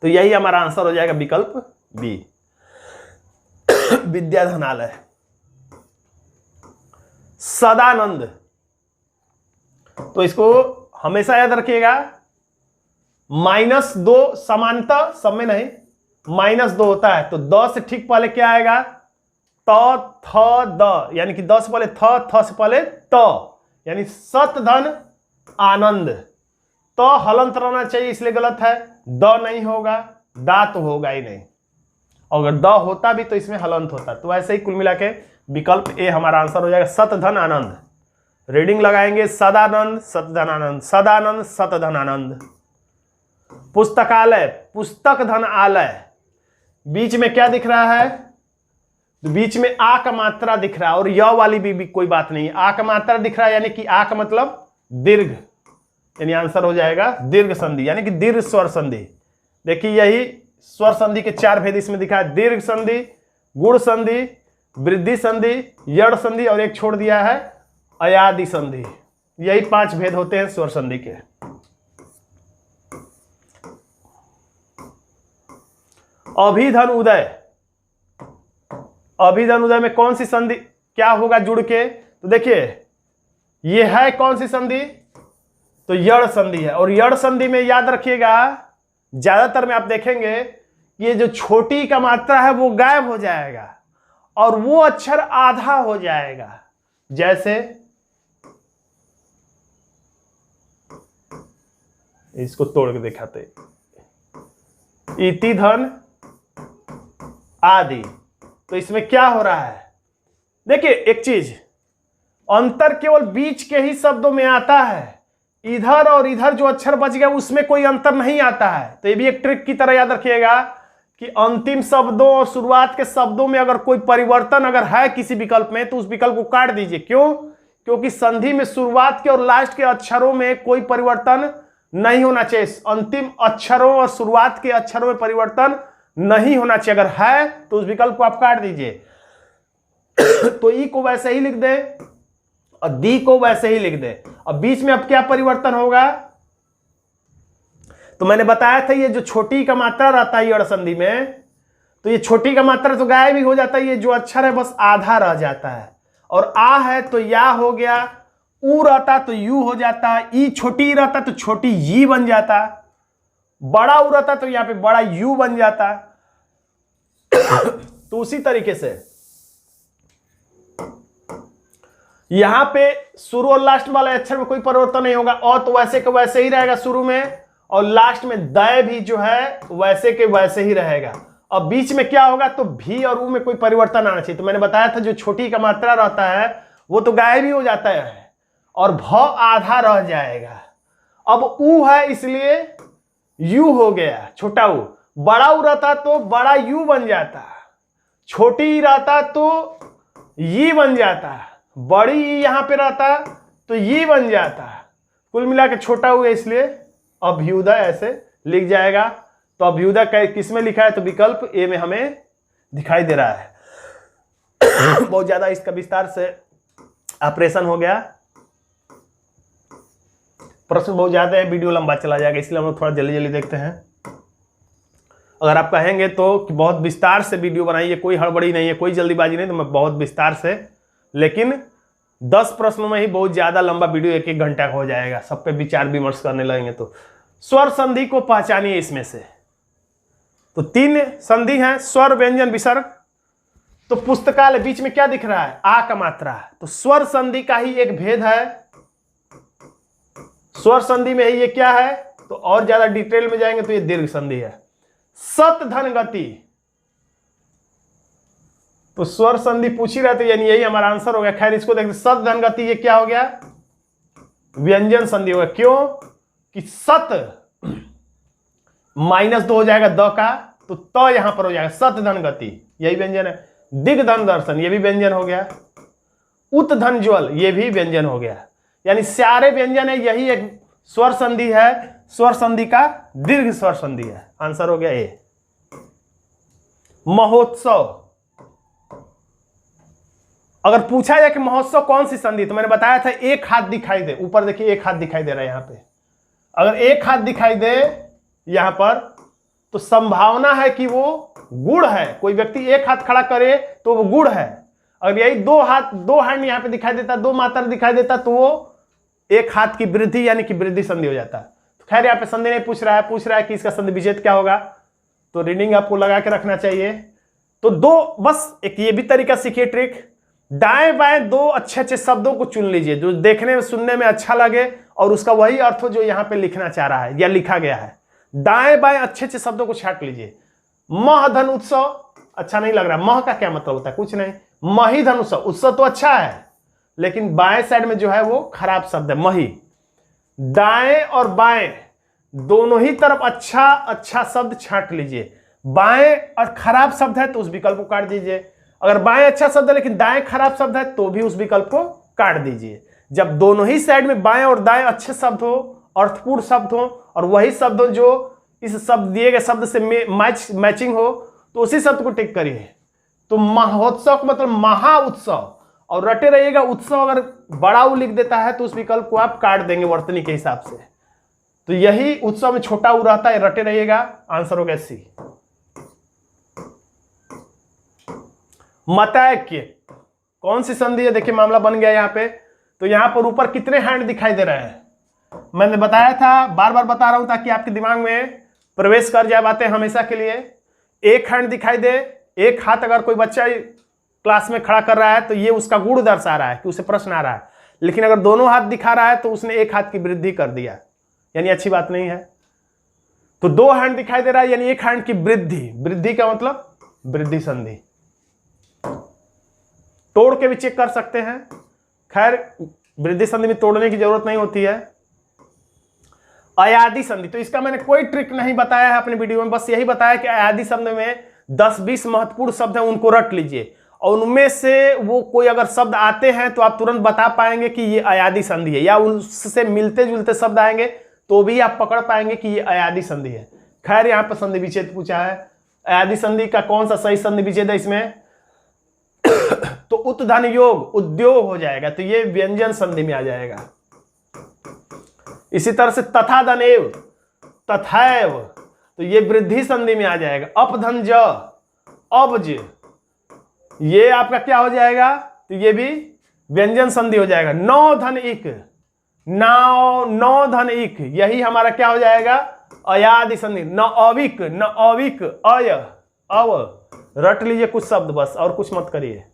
Speaker 1: तो यही हमारा आंसर हो जाएगा विकल्प बी, विद्याधनालय। सदानंद, तो इसको हमेशा याद रखिएगा, -2 समानता सब में नहीं, -2 होता है, तो द से ठीक पहले क्या आएगा? त थ द, यानी कि द से पहले थ से पहले त, यानी सत धन आनंद। तो हलंत रहना चाहिए, इसलिए गलत है। द नहीं होगा, दा तो होगा ही नहीं, और अगर द होता भी तो इसमें हलंत होता। तो ऐसे ही कुल मिला के विकल्प ए हमारा आंसर हो जाएगा, सत धन आनंद। रीडिंग लगाएंगे, सदानंद सतधन आनंद, सदानंद सतधन आनंद। पुस्तकालय, पुस्तक धन आलय, बीच में क्या दिख रहा है? तो बीच में आ का मात्रा दिख रहा है, और य वाली भी कोई बात नहीं, आ का मात्रा दिख रहा है, यानी कि आ का मतलब दीर्घ, यानी आंसर हो जाएगा दीर्घ संधि, यानी कि दीर्घ स्वर संधि। देखिए यही स्वर संधि के 4 भेद इसमें दिखा है, दीर्घ संधि, गुण संधि, वृद्धि संधि, यड़ संधि, और एक छोड़ दिया है अयादि संधि। यही 5 भेद होते हैं स्वर संधि के। अभिधन उदय, अभिधन उदय में कौन सी संधि क्या होगा जुड़ के? तो देखिए ये है कौन सी संधि? तो यड़ संधि है, और यड़ संधि में याद रखिएगा ज्यादातर में आप देखेंगे ये जो छोटी का मात्रा है वो गायब हो जाएगा और वो अक्षर आधा हो जाएगा। जैसे इसको तोड़ के दिखाते, इति धन आदि। तो इसमें क्या हो रहा है? देखिए एक चीज, अंतर केवल बीच के ही शब्दों में आता है, इधर और इधर जो अक्षर बच गया उसमें कोई अंतर नहीं आता है। तो ये भी एक ट्रिक की तरह याद रखिएगा कि अंतिम शब्दों और शुरुआत के शब्दों में अगर कोई परिवर्तन अगर है किसी विकल्प में तो उस विकल्प को काट दीजिए। क्यों? क्योंकि संधि में शुरुआत के और लास्ट के अक्षरों में कोई परिवर्तन नहीं होना चाहिए। अंतिम अक्षरों और शुरुआत के अक्षरों में परिवर्तन नहीं होना चाहिए, अगर है तो उस विकल्प को आप काट दीजिए। तो ई को वैसे ही लिख दे और दी को वैसे ही लिख दे। अब बीच में अब क्या परिवर्तन होगा? तो मैंने बताया था ये जो छोटी का मात्रा रहता है यड़ संधि में, तो ये छोटी का मात्रा तो गायब ही हो जाता है, ये जो अक्षर है बस आधा रह जाता है। और आ है तो या हो गया, ऊ रहता तो यू हो जाता, ई छोटी रहता तो छोटी ई बन जाता, बड़ा ऊ रहता तो यहां पे बड़ा यू बन जाता। तो उसी तरीके से यहां पे शुरू और लास्ट वाले अक्षर में कोई परिवर्तन नहीं होगा, और तो वैसे के वैसे ही रहेगा शुरू में, और लास्ट में दय भी जो है वैसे के वैसे ही रहेगा। अब बीच में क्या होगा? तो भी और ऊ में कोई परिवर्तन आना चाहिए। तो मैंने बताया था जो छोटी का मात्रा रहता है वो तो गायब ही हो जाता है और भ आधा रह जाएगा। अब ऊ है इसलिए यू हो गया, छोटा ऊ। बड़ा ऊ रहता तो बड़ा यू बन जाता, छोटी रहता तो ये बन जाता, बड़ी यहां पे रहता तो ये बन जाता। कुल मिला के छोटा ऊ है इसलिए अभ्युदय ऐसे लिख जाएगा। तो अभ्युदय किस में लिखा है, तो विकल्प ए में हमें दिखाई दे रहा है। बहुत ज्यादा इसका विस्तार से ऑपरेशन हो गया, प्रश्न बहुत ज्यादा है, वीडियो लंबा चला जाएगा, इसलिए हम लोग थोड़ा जल्दी जल्दी देखते हैं। अगर आप कहेंगे तो कि बहुत विस्तार से वीडियो बनाइए, कोई हड़बड़ी नहीं है, कोई जल्दीबाजी नहीं, तो मैं बहुत विस्तार से, लेकिन 10 प्रश्नों में ही बहुत ज्यादा लंबा वीडियो 1-1 घंटा का हो जाएगा, सब पे विचार विमर्श करने लगेंगे। तो स्वर संधि को पहचानिए इसमें से। तो 3 संधि हैं, स्वर, व्यंजन, विसर्ग। तो पुस्तकालय बीच में क्या दिख रहा है, आ का मात्रा, तो स्वर संधि का ही एक भेद है। स्वर संधि में ही ये क्या है, तो और ज्यादा डिटेल में जाएंगे तो ये दीर्घ संधि है। सत धन गति, तो स्वर संधि पूछ ही रहे थे, यानी यही हमारा आंसर हो गया। खैर इसको देखते, सत धन गति ये क्या हो गया, व्यंजन संधि हो गया। क्यों कि सत -2 हो जाएगा द का, तो त यहां पर हो जाएगा, सत धन गति यही व्यंजन है। दिग धन दर्शन ये भी व्यंजन हो गया। उत धन ज्वल ये भी व्यंजन हो गया, यानी सारे व्यंजन है, यही एक स्वर संधि है। स्वर संधि का दीर्घ स्वर संधि है, आंसर हो गया ए। महोत्सव, अगर पूछा जाए कि महोत्सव कौन सी संधि, तो मैंने बताया था एक हाथ दिखाई दे, ऊपर देखिए एक हाथ दिखाई दे रहा है यहां पे। अगर एक हाथ दिखाई दे यहां पर, तो संभावना है कि वो गुण है। कोई व्यक्ति एक हाथ खड़ा करे तो वो गुण है। अगर यही दो हैंड यहां पे दिखाई देता, 2 मात्रा दिखाई देता, तो वो एक हाथ की वृद्धि यानी कि वृद्धि संधि हो जाता। तो खैर यहाँ पे संधि नहीं पूछ रहा है कि इसका संधि विच्छेद क्या होगा, तो रीडिंग आपको लगा के रखना चाहिए। तो 2 बस एक ये भी तरीका सीखिए, ट्रिक, दाएं बाएं 2 अच्छे शब्दों को चुन लीजिए जो देखने में सुनने में अच्छा लगे और उसका वही अर्थ हो जो यहाँ पे लिखना चाह रहा है या लिखा गया है। दाएं बाएं अच्छे शब्दों को छांट लीजिए। मह धन उत्सव अच्छा नहीं लग रहा, मह का क्या मतलब होता है, कुछ नहीं। मही धन उत्सव, उत्सव तो अच्छा है लेकिन बाएं साइड में जो है वो खराब शब्द है, मही। दाएं और बाएं दोनों ही तरफ अच्छा शब्द छांट लीजिए। बाएं और खराब शब्द है तो उस विकल्प को काट दीजिए। अगर बाएं अच्छा शब्द है लेकिन दाएं खराब शब्द है तो भी उस विकल्प को काट दीजिए। जब दोनों ही साइड में बाएं और दाएं अच्छे शब्द हो, अर्थपूर्ण शब्द हो और वही शब्द हो जो इस शब्द दिए गए शब्द से मैचिंग हो, तो उसी शब्द को टिक करिए। तो महोत्सव का मतलब महा उत्सव, और रटे रहिएगा उत्सव अगर बड़ा उ लिख देता है तो उस विकल्प को आप काट देंगे वर्तनी के हिसाब से। तो यही उत्सव में छोटा उ रहता है, रटे रहिएगा, आंसर हो गया सी। मतैक्य कौन सी संधि है, देखिए मामला बन गया यहाँ पे। तो यहाँ पर ऊपर कितने हैंड दिखाई दे रहे हैं, मैंने बताया था, बार बार बता रहा हूं ताकि आपके दिमाग में प्रवेश कर जाए बातें हमेशा के लिए। एक हैंड दिखाई दे, एक हाथ अगर कोई बच्चा क्लास में खड़ा कर रहा है तो ये उसका गुण दर्शा रहा है कि उसे प्रश्न आ रहा है। लेकिन अगर दोनों हाथ दिखा रहा है तो उसने एक हाथ की वृद्धि कर दिया, यानी अच्छी बात नहीं है। तो 2 हैंड दिखाई दे रहा है यानी एक हैंड की वृद्धि, वृद्धि का मतलब वृद्धि संधि। तोड़ के भी चेक कर सकते हैं, खैर वृद्धि संधि में तोड़ने की जरूरत नहीं होती है। अयादि संधि, तो इसका मैंने कोई ट्रिक नहीं बताया है अपने वीडियो में, बस यही बताया कि अयादि शब्द में 10-20 महत्वपूर्ण शब्द हैं, उनको रट लीजिए और उनमें से वो कोई अगर शब्द आते हैं तो आप तुरंत बता पाएंगे कि ये अयादि संधि है, या उससे मिलते जुलते शब्द आएंगे तो भी आप पकड़ पाएंगे कि ये अयादि संधि है। खैर यहाँ पर संधि विच्छेद पूछा है, अयादि संधि का कौन सा सही संधि विच्छेद है इसमें तो उत्धन योग उद्योग हो जाएगा, तो ये व्यंजन संधि में आ जाएगा। इसी तरह से तथा धनेव तथैव, तो ये वृद्धि संधि में आ जाएगा। अपधन ज अबज, ये आपका क्या हो जाएगा, तो ये भी व्यंजन संधि हो जाएगा। नौ धन इक, नौ धन इक, यही हमारा क्या हो जाएगा, अयादि संधि। न अविक अय अव, रट लीजिए कुछ शब्द बस और कुछ मत करिए।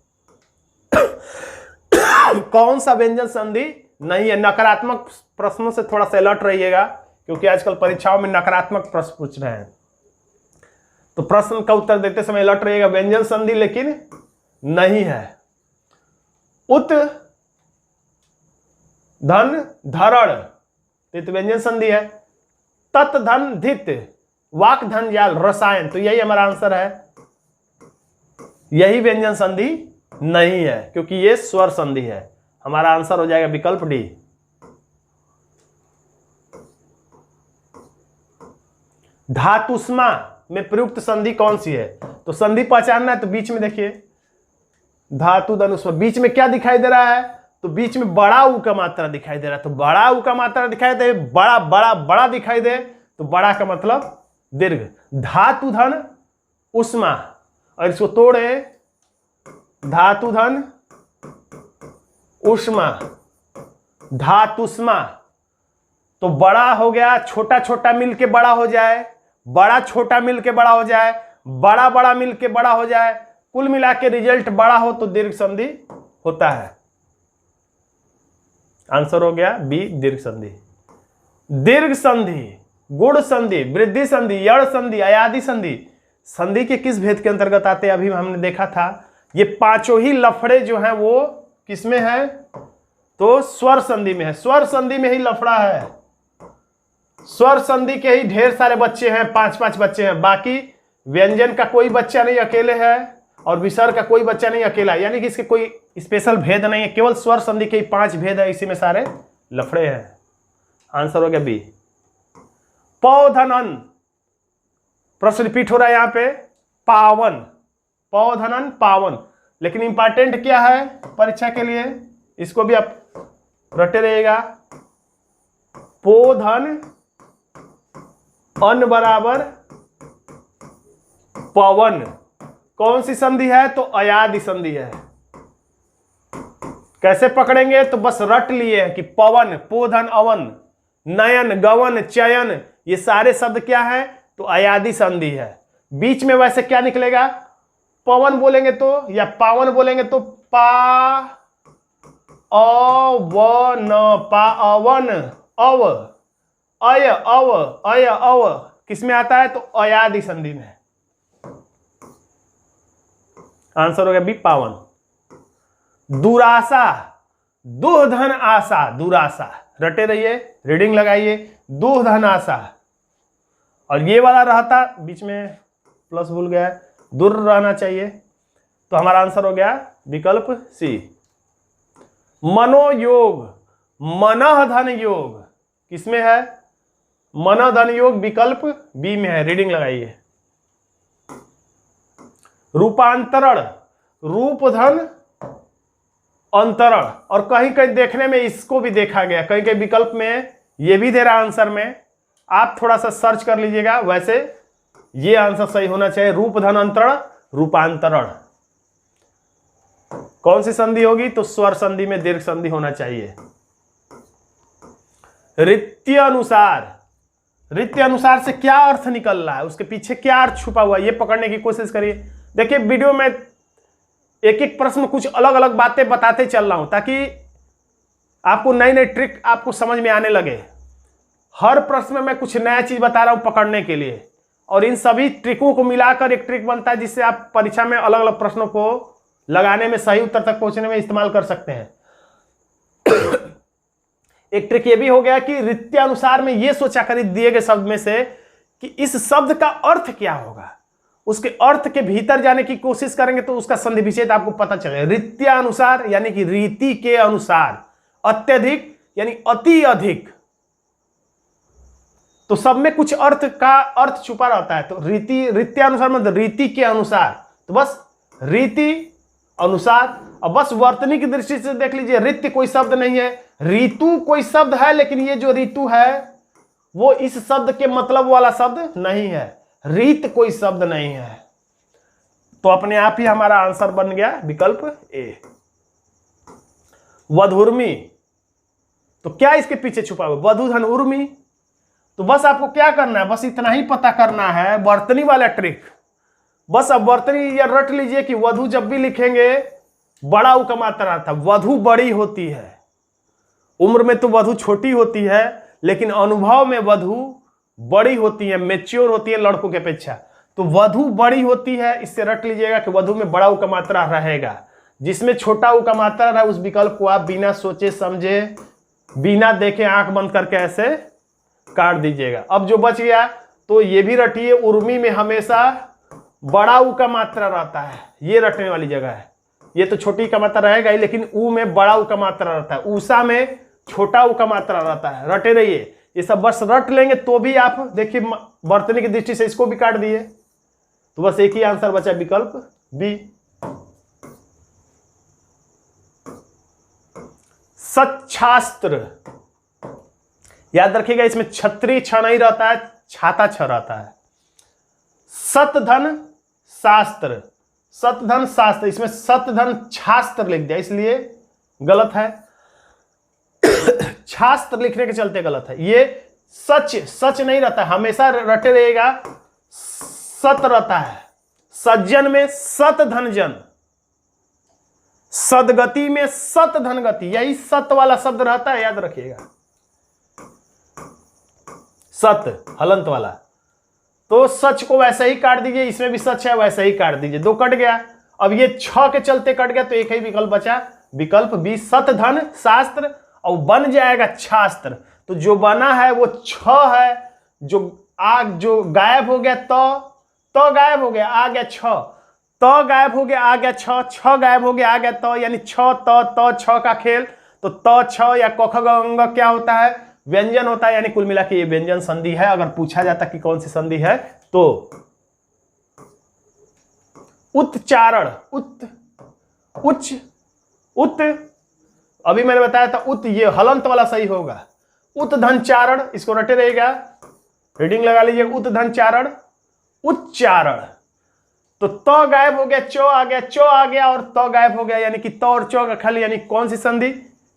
Speaker 1: कौन सा व्यंजन संधि नहीं है, नकारात्मक प्रश्नों से थोड़ा सा अलर्ट रहिएगा क्योंकि आजकल परीक्षाओं में नकारात्मक प्रश्न पूछ रहे हैं, तो प्रश्न का उत्तर देते समय अलर्ट रहिएगा। व्यंजन संधि लेकिन नहीं है। उत धन धरण, तो व्यंजन संधि है। तत् धन धित, वाक धन जाल रसायन, तो यही हमारा आंसर है, यही व्यंजन संधि नहीं है क्योंकि ये स्वर संधि है। हमारा आंसर हो जाएगा विकल्प डी। धातुष्मा में प्रयुक्त संधि कौन सी है? तो संधि पहचानना है तो बीच में देखिए धातु धनुष्मा, बीच में क्या दिखाई दे रहा है? तो बीच में बड़ा ऊ का मात्रा दिखाई दे रहा है। तो बड़ा ऊ का मात्रा दिखाई दे, बड़ा बड़ा बड़ा दिखाई दे तो बड़ा का मतलब दीर्घ। धातु धन उष्मा, और इसको तोड़े धातु धन उष्मा, धातुष्मा। तो बड़ा हो गया, छोटा छोटा मिल के बड़ा हो जाए, बड़ा छोटा मिल के बड़ा हो जाए, बड़ा बड़ा मिल के बड़ा हो जाए, कुल मिला के रिजल्ट बड़ा हो तो दीर्घ संधि होता है। आंसर हो गया बी, दीर्घ संधि। दीर्घ संधि, गुण संधि, वृद्धि संधि, यड़ संधि, अयादि संधि संधि के किस भेद के अंतर्गत आते हैं? अभी हमने देखा था ये पांचों ही लफड़े जो हैं वो किसमें है? तो स्वर संधि में है। स्वर संधि में ही लफड़ा है। स्वर संधि के ही ढेर सारे बच्चे हैं, 5-5 बच्चे हैं। बाकी व्यंजन का कोई बच्चा नहीं अकेले है और विसर्ग का कोई बच्चा नहीं अकेला, यानी कि इसके कोई स्पेशल भेद नहीं है, केवल स्वर संधि के ही 5 भेद है, इसी में सारे लफड़े हैं। आंसर हो गया बी। पौधनन, प्रश्न रिपीट हो रहा है यहां पे, पावन, पौधनन पावन। लेकिन इंपॉर्टेंट क्या है परीक्षा के लिए, इसको भी आप रटे रहिएगा। पोधन अन बराबर पवन, कौन सी संधि है? तो अयादि संधि है। कैसे पकड़ेंगे? तो बस रट लिए कि पवन, पोधन, अवन, नयन, गवन, चयन, ये सारे शब्द क्या है? तो अयादि संधि है। बीच में वैसे क्या निकलेगा? पवन बोलेंगे तो या पावन बोलेंगे तो पा अवन, पावन, अव, अय अव, अय अव किसमें आता है? तो अयादि संधि में। आंसर हो गया बी, पावन। दुराशा, दुर्धन आशा, दुराशा, रटे रहिए, रीडिंग लगाइए, दुर्धन आशा। और ये वाला रहता बीच में प्लस भूल गया, दुर रहना चाहिए, तो हमारा आंसर हो गया विकल्प सी। मनोयोग, मनः धन योग किसमें है? मनः धन योग विकल्प बी में है, रीडिंग लगाइए। रूपांतरण, रूप धन अंतरण, और कहीं कहीं देखने में इसको भी देखा गया, कहीं कहीं विकल्प में ये भी दे रहा आंसर में, आप थोड़ा सा सर्च कर लीजिएगा। वैसे ये आंसर सही होना चाहिए, रूप धन अंतरण, रूपांतरण। कौन सी संधि होगी? तो स्वर संधि में दीर्घ संधि होना चाहिए। रीत्य अनुसार, रीत्य अनुसार से क्या अर्थ निकल रहा है, उसके पीछे क्या अर्थ छुपा हुआ है, ये पकड़ने की कोशिश करिए। देखिए वीडियो में एक एक प्रश्न कुछ अलग अलग बातें बताते चल रहा हूं ताकि आपको नई नई ट्रिक आपको समझ में आने लगे। हर प्रश्न में मैं कुछ नया चीज बता रहा हूं पकड़ने के लिए, और इन सभी ट्रिकों को मिलाकर एक ट्रिक बनता है जिससे आप परीक्षा में अलग अलग प्रश्नों को लगाने में, सही उत्तर तक पहुंचने में इस्तेमाल कर सकते हैं। एक ट्रिक ये भी हो गया कि रीत्यानुसार में ये सोचा कर दिए गए शब्द में से कि इस शब्द का अर्थ क्या होगा, उसके अर्थ के भीतर जाने की कोशिश करेंगे तो उसका संधि विच्छेद आपको पता चलेगा। रीत्यानुसार यानी कि रीति के अनुसार, अत्यधिक यानी अति अधिक, तो सब में कुछ अर्थ का अर्थ छुपा रहता है। तो रीति, रीत्यानुसार मतलब रीति के अनुसार, तो बस रीति अनुसार। अब बस वर्तनी की दृष्टि से देख लीजिए, रीत्य कोई शब्द नहीं है, ऋतु कोई शब्द है, लेकिन ये जो ऋतु है वो इस शब्द के मतलब वाला शब्द नहीं है, रीत कोई शब्द नहीं है। तो अपने आप ही हमारा आंसर बन गया विकल्प ए। वधुर्मी, तो क्या इसके पीछे छुपा हुआ? वधुधन उर्मी। तो बस आपको क्या करना है, बस इतना ही पता करना है, वर्तनी वाला ट्रिक। बस अब वर्तनी या रट लीजिए कि वधु जब भी लिखेंगे बड़ा उ का मात्रा था, वधु बड़ी होती है। उम्र में तो वधु छोटी होती है, लेकिन अनुभव में वधु बड़ी होती है, मैच्योर होती है लड़कों के अपेक्षा। तो वधु बड़ी होती है, इससे रट लीजिएगा कि वधु में बड़ा उ का मात्रा रहेगा। जिसमें छोटा उ का मात्रा रहा उस विकल्प को आप बिना सोचे समझे, बिना देखे, आंख बंद करके ऐसे काट दीजिएगा। अब जो बच गया तो ये भी रटिए, उर्मी में हमेशा बड़ा उ का मात्रा रहता है, ये रटने वाली जगह है। ये तो छोटी का मात्रा रहेगा ही, लेकिन उ में बड़ा उ का मात्रा रहता है। ऊषा में छोटा उ का मात्रा रहता है, रटे रहिए। ये सब बस रट लेंगे तो भी आप देखिए वर्तनी की दृष्टि से इसको भी काट दिए, तो बस एक ही आंसर बचा विकल्प बी। सच्छास्त्र, याद रखिएगा इसमें छत्री छ नहीं रहता है, छाता छ रहता है। सतधन शास्त्र, सतधन शास्त्र, इसमें सतधन छास्त्र लिख दिया इसलिए गलत है। छास्त्र लिखने के चलते गलत है। ये सच सच नहीं रहता, हमेशा रटे रहेगा, सत रहता है। सज्जन में सत धन जन, सदगति में सत धन गति, यही सत वाला शब्द रहता है, याद रखिएगा। सत हलंत वाला, तो सच को वैसे ही काट दीजिए, इसमें भी सच है वैसे ही काट दीजिए, दो कट गया। अब ये छ के चलते कट गया तो एक ही विकल्प बचा, विकल्प बी सत धन शास्त्र, और बन जाएगा छास्त्र। तो जो बना है वो छ है, जो गायब हो गया तो गायब हो गया, आ गया छ, तो गायब हो गया आ गया छ, छ गायब हो गया आ गया तो, यानी छ तो छ का खेल। तो छ या क ख ग अंग क्या होता है, व्यंजन होता है, यानी कुल मिला के ये व्यंजन संधि है। अगर पूछा जाता कि कौन सी संधि है तो उत्चारण, उच्च उत, अभी मैंने बताया था उत, ये हलंत वाला सही होगा। उत धनचारण, इसको रटे रहेगा, रीडिंग लगा लीजिए, उत धनचारण उच्चारण। तो गायब हो गया, चो आ गया, चो आ गया और तो गायब हो गया, यानी कि तो और चो का खल, यानी कौन सी संधि,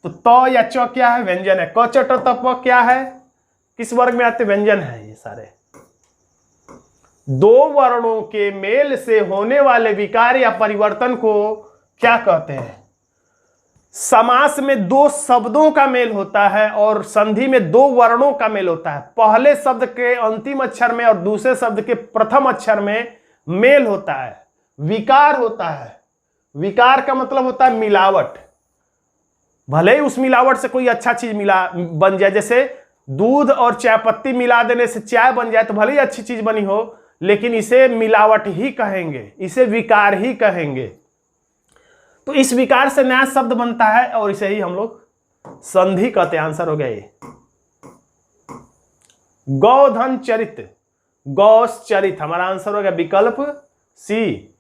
Speaker 1: तो या चो क्या है, व्यंजन है। क च ट त प क्या है, किस वर्ग में आते, व्यंजन है ये सारे। दो वर्णों के मेल से होने वाले विकार या परिवर्तन को क्या कहते हैं। समास में दो शब्दों का मेल होता है और संधि में दो वर्णों का मेल होता है। पहले शब्द के अंतिम अक्षर में और दूसरे शब्द के प्रथम अक्षर में मेल होता है, विकार होता है। विकार का मतलब होता है मिलावट, भले ही उस मिलावट से कोई अच्छा चीज बन जाए, जैसे दूध और चाय पत्ती मिला देने से चाय बन जाए तो भले ही अच्छी चीज बनी हो, लेकिन इसे मिलावट ही कहेंगे, इसे विकार ही कहेंगे। तो इस विकार से नया शब्द बनता है और इसे ही हम लोग संधि कहते हैं। आंसर हो गया ये गौधन चरित, गौस चरित, हमारा आंसर हो गया विकल्प सी,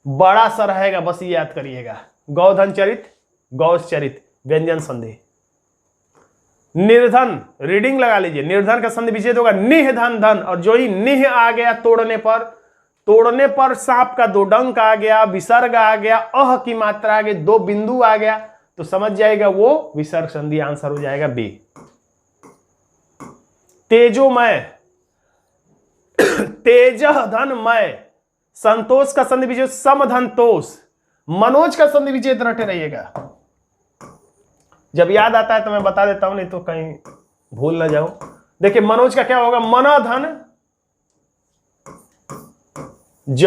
Speaker 1: बड़ा सा रहेगा, बस ये याद करिएगा, गौधन चरित, गौस चरित, व्यंजन संधि। निर्धन, रीडिंग लगा लीजिए, निर्धन का संधि विच्छेद होगा निह धन धन, और जो ही निह आ गया तोड़ने पर सांप का दो डंक आ गया, विसर्ग आ गया, अह की मात्रा आ गई, दो बिंदु आ गया, तो समझ जाएगा वो विसर्ग संधि। आंसर हो जाएगा बी। तेजोमय, तेज धन मय, संतोष का संधि विच्छेद समधनतोष। मनोज का संधि विच्छेद रटे रहिएगा, जब याद आता है तो मैं बता देता हूं, नहीं तो कहीं भूल ना जाऊं। देखिए मनोज का क्या होगा, मना धन ज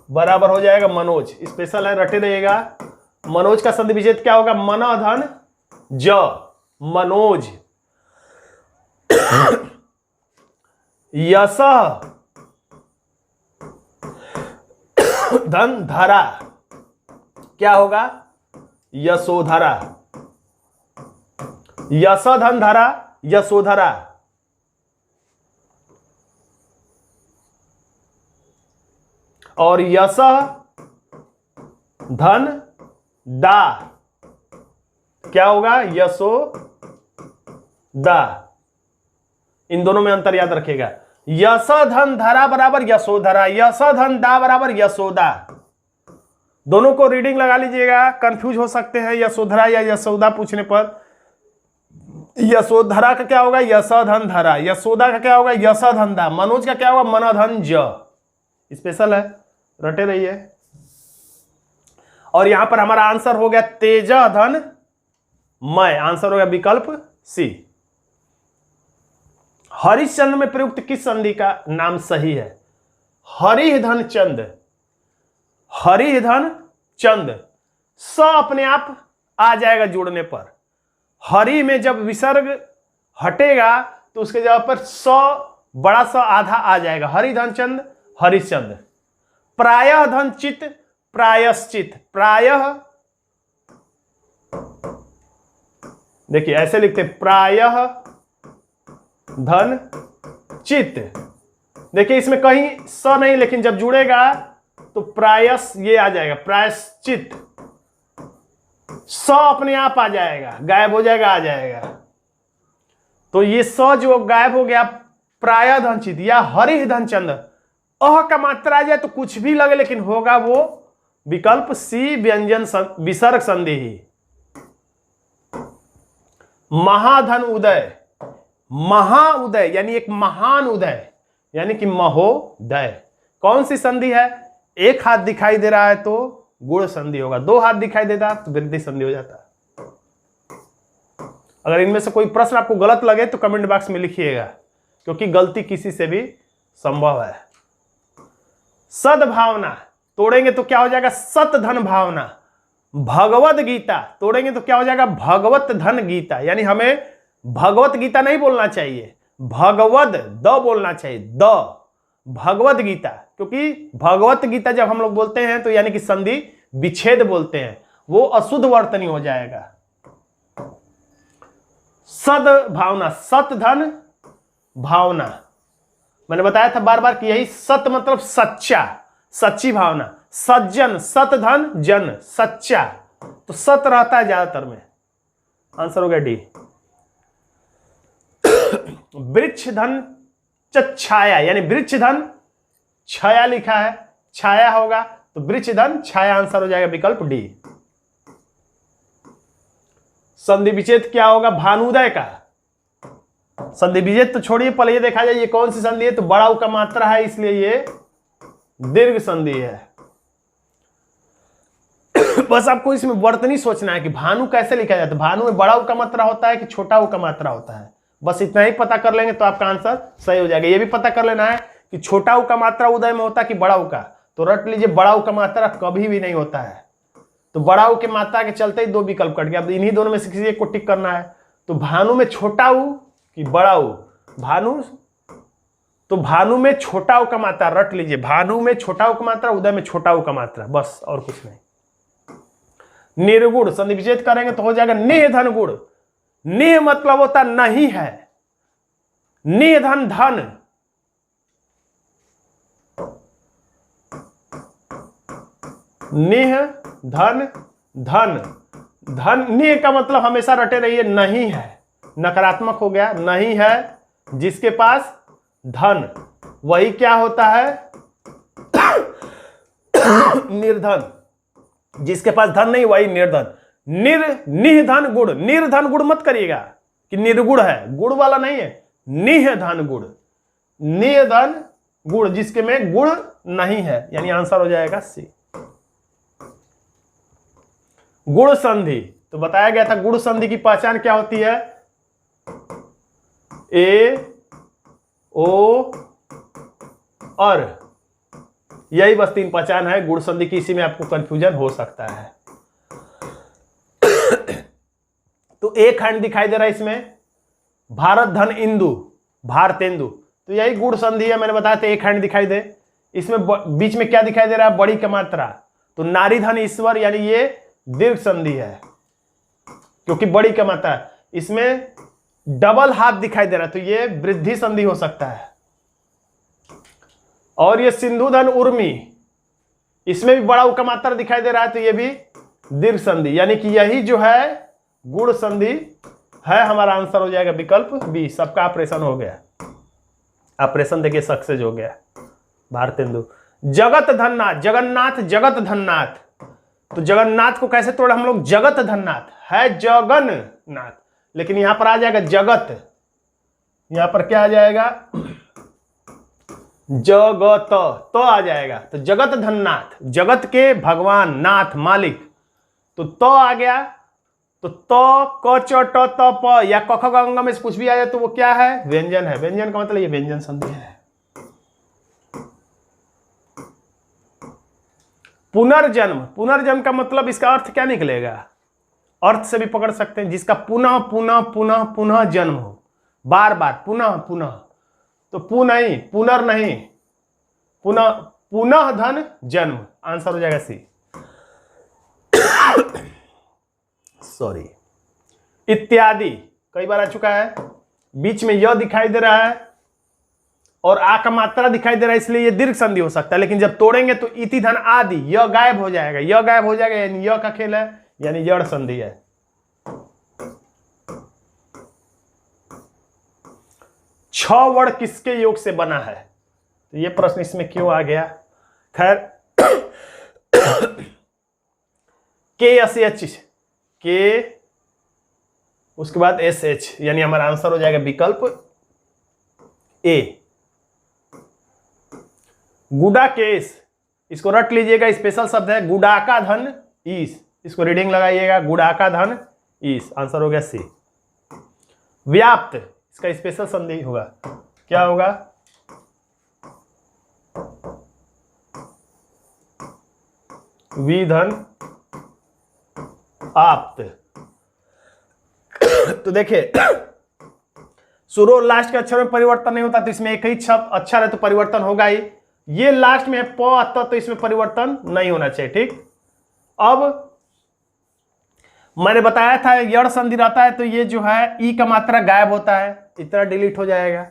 Speaker 1: बराबर हो जाएगा मनोज, स्पेशल है, रटे रहिएगा। मनोज का संधि विच्छेद क्या होगा, मना धन ज, मनोज। यश धन धरा, क्या होगा, यशोधरा, यश धन धरा, यशोधरा। और यश धन दा, क्या होगा, यशोदा। इन दोनों में अंतर याद रखिएगा, यश धन धरा बराबर यशोधरा, यश धन दा बराबर यशोदा। दोनों को रीडिंग लगा लीजिएगा, कंफ्यूज हो सकते हैं यशोधरा या यशोदा पूछने पर। यशोधरा का क्या होगा, यश धन धरा, यशोदा का क्या होगा, यश धन दा, मनोज का क्या होगा, मन धन ज, स्पेशल है, रटे रहिए। और यहां पर हमारा आंसर हो गया तेज धन मय, आंसर हो गया विकल्प सी। हरिश्चंद्र में प्रयुक्त किस संधि का नाम सही है, हरिह धन चंद, हरिह धन चंद, स अपने आप आ जाएगा जोड़ने पर। हरि में जब विसर्ग हटेगा तो उसके जगह पर स, बड़ा सा आधा आ जाएगा, हरि धन चंद, हरिश्चंद्र। प्रायः धन चित, प्रायश्चित, प्रायः, देखिए ऐसे लिखते प्रायः धन चित। देखिए इसमें कहीं स नहीं, लेकिन जब जुड़ेगा तो प्रायस ये आ जाएगा, प्रायश्चित। स अपने आप आ जाएगा, गायब हो जाएगा, आ जाएगा। तो ये स जो गायब हो गया, प्राय धनचित या हरिह धनचंद। अह का मात्रा आ जाए तो कुछ भी लगे, लेकिन होगा वो विकल्प सी, व्यंजन विसर्ग संधि ही। महाधन उदय, महाउदय यानी एक महान उदय, यानी कि महोदय। कौन सी संधि है? एक हाथ दिखाई दे रहा है तो गुण संधि होगा, दो हाथ दिखाई देता तो वृद्धि संधि हो जाता। अगर इनमें से कोई प्रश्न आपको गलत लगे तो कमेंट बॉक्स में लिखिएगा, क्योंकि गलती किसी से भी संभव है। सद्भावना तोड़ेंगे तो क्या हो जाएगा? सत धन भावना। भगवत गीता तोड़ेंगे तो क्या हो जाएगा? भगवत धन गीता। यानी हमें भगवत गीता नहीं बोलना चाहिए, भगवद द बोलना चाहिए, द भगवत गीता। क्योंकि भगवत गीता जब हम लोग बोलते हैं तो यानी कि संधि विच्छेद बोलते हैं, वो अशुद्ध वर्तनी हो जाएगा। सद्भावना, सत धन भावना। मैंने बताया था बार बार कि यही सत मतलब सच्चा, सच्ची भावना। सज्जन, सत धन जन, सच्चा। तो सत रहता है ज्यादातर में। आंसर हो गया डी। वृक्ष धन छाया, यानी वृक्ष धन छाया लिखा है, छाया होगा तो वृक्ष धन छाया। आंसर हो जाएगा विकल्प डी। संधि विच्छेद क्या होगा? भानुदय का। संधि विच्छेद तो छोड़िए, पहले ये देखा जाए ये कौन सी संधि है, तो बड़ा उ का मात्रा है, इसलिए ये दीर्घ संधि है। बस आपको इसमें वर्तनी सोचना है कि भानु कैसे लिखा जाता है। भानु में बड़ा उ का मात्रा होता है कि छोटा उ का मात्रा होता है, बस इतना ही पता कर लेंगे तो आपका आंसर सही हो जाएगा। ये भी पता कर लेना है कि छोटा उ का मात्रा उदय में होता है कि बड़ा उ का, तो रट लीजिए बड़ा उ का मात्रा कभी भी नहीं होता है। तो बड़ा उ के मात्रा के चलते ही दो विकल्प कट गया। अब इन्हीं दोनों में से किसी एक को टिक करना है। तो भानु में छोटा उ कि बड़ा उ? भानु, तो भानु में छोटा उ का मात्रा, रट लीजिए भानु में छोटा उ का मात्रा, उदय में छोटा उ का मात्रा, बस और कुछ नहीं। निर्गुण संधि विच्छेद करेंगे तो हो जाएगा निह धन गुण। निह मतलब होता नहीं है, निह धन धन। निह धन धन, धन निह का मतलब हमेशा रटे रहिए नहीं है, नकारात्मक हो गया, नहीं है जिसके पास धन, वही क्या होता है? निर्धन। जिसके पास धन नहीं वही निर्धन। निधन गुण, निर्धन गुण मत करिएगा कि निर्गुण है, गुण वाला नहीं है, निधन गुण, निधन गुण जिसके में गुण नहीं है, यानी आंसर हो जाएगा सी। गुण संधि तो बताया गया था, गुण संधि की पहचान क्या होती है? ए ओ और, यही बस तीन पहचान है गुण संधि की। इसी में आपको कंफ्यूजन हो सकता है। तो एक खंड दिखाई दे रहा है इसमें, भारत धन इंदु, भारतेंदु, तो यही गुण संधि है। मैंने बताया था एक खंड दिखाई दे, इसमें बीच में क्या दिखाई दे रहा है? बड़ी का मात्रा, तो नारी धन ईश्वर, यानी ये दीर्घ संधि है क्योंकि बड़ी का मात्रा। इसमें डबल हाथ दिखाई दे रहा है तो ये वृद्धि संधि हो सकता है। और ये सिंधु धन उर्मी, इसमें भी बड़ा उ का मात्रा दिखाई दे रहा है तो ये भी दीर्घ संधि, यानी कि यही जो है गुण संधि है। हमारा आंसर हो जाएगा विकल्प बी। सबका ऑपरेशन हो गया, ऑपरेशन देखिए सक्सेस हो गया। भारतेंदु। जगत धननाथ, जगन्नाथ, जगत धननाथ, तो जगन्नाथ को कैसे तोड़ा हम लोग? जगत धननाथ है जगन्नाथ, लेकिन यहां पर आ जाएगा जगत, यहां पर क्या आ जाएगा? जगत तो आ जाएगा, तो जगत धननाथ, जगत के भगवान, नाथ मालिक, तो आ गया। तो क च ट त प या क ख ग घ में से कुछ भी आ जाए तो वो क्या है? व्यंजन है। व्यंजन का मतलब ये व्यंजन संधि है। पुनर्जन्म, पुनर्जन्म का मतलब इसका अर्थ क्या निकलेगा? अर्थ से भी पकड़ सकते हैं, जिसका पुनः पुनः पुनः पुनः जन्म हो, बार बार पुनः पुनः, तो पुनः पुनर् नहीं, पुनः पुनः धन जन्म। आंसर हो जाएगा सी। सॉरी। इत्यादि कई बार आ चुका है, बीच में य दिखाई दे रहा है और आ का मात्रा दिखाई दे रहा है, इसलिए ये दीर्घ संधि हो सकता है। लेकिन जब तोड़ेंगे तो इति धन आदि, य गायब हो जाएगा, य गायब हो जाएगा, यानी य का खेल है, यानी यड़ संधि है। छ वर्ण किसके योग से बना है? तो ये प्रश्न इसमें क्यों आ गया? खैर, के एस एच, के उसके बाद एस एच, यानी हमारा आंसर हो जाएगा विकल्प ए। गुडाकेश, इसको रट लीजिएगा, स्पेशल शब्द है, गुडाका धन ईस, इसको रीडिंग लगाइएगा, गुडाका धन ईस, आंसर हो गया सी। व्याप्त, इसका स्पेशल संधि होगा, क्या होगा? विधन आप्त। तो देखिए, शुरू और लास्ट के अक्षर में परिवर्तन नहीं होता, तो इसमें एक ही शब्द अक्षर है तो परिवर्तन होगा ही। ये लास्ट में है प आता, तो इसमें परिवर्तन नहीं होना चाहिए, ठीक। अब मैंने बताया था यड़ संधि रहता है तो ये जो है ई का मात्रा गायब होता है, इतना डिलीट हो जाएगा,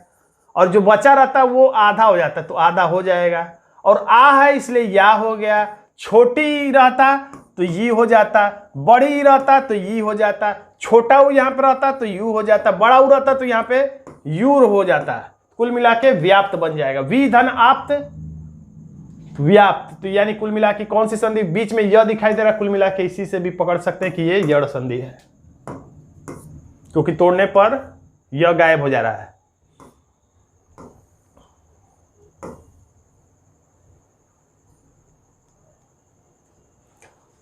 Speaker 1: और जो बचा रहता है वो आधा हो जाता है, तो आधा हो जाएगा। और आ है इसलिए या हो गया, छोटी रहता तो ये हो जाता, बड़ी रहता तो ये हो जाता, छोटा ऊ यहाँ पे रहता तो यू हो जाता, बड़ा ऊ रहता तो यहाँ पे यूर हो जाता, कुल मिला के व्याप्त बन जाएगा। वी धन आप्त व्याप्त, तो यानी कुल मिला के कौन सी संधि? बीच में य दिखाई दे रहा है, कुल मिला के इसी से भी पकड़ सकते हैं कि ये यड़ संधि है, क्योंकि तोड़ने पर य गायब हो जा रहा है।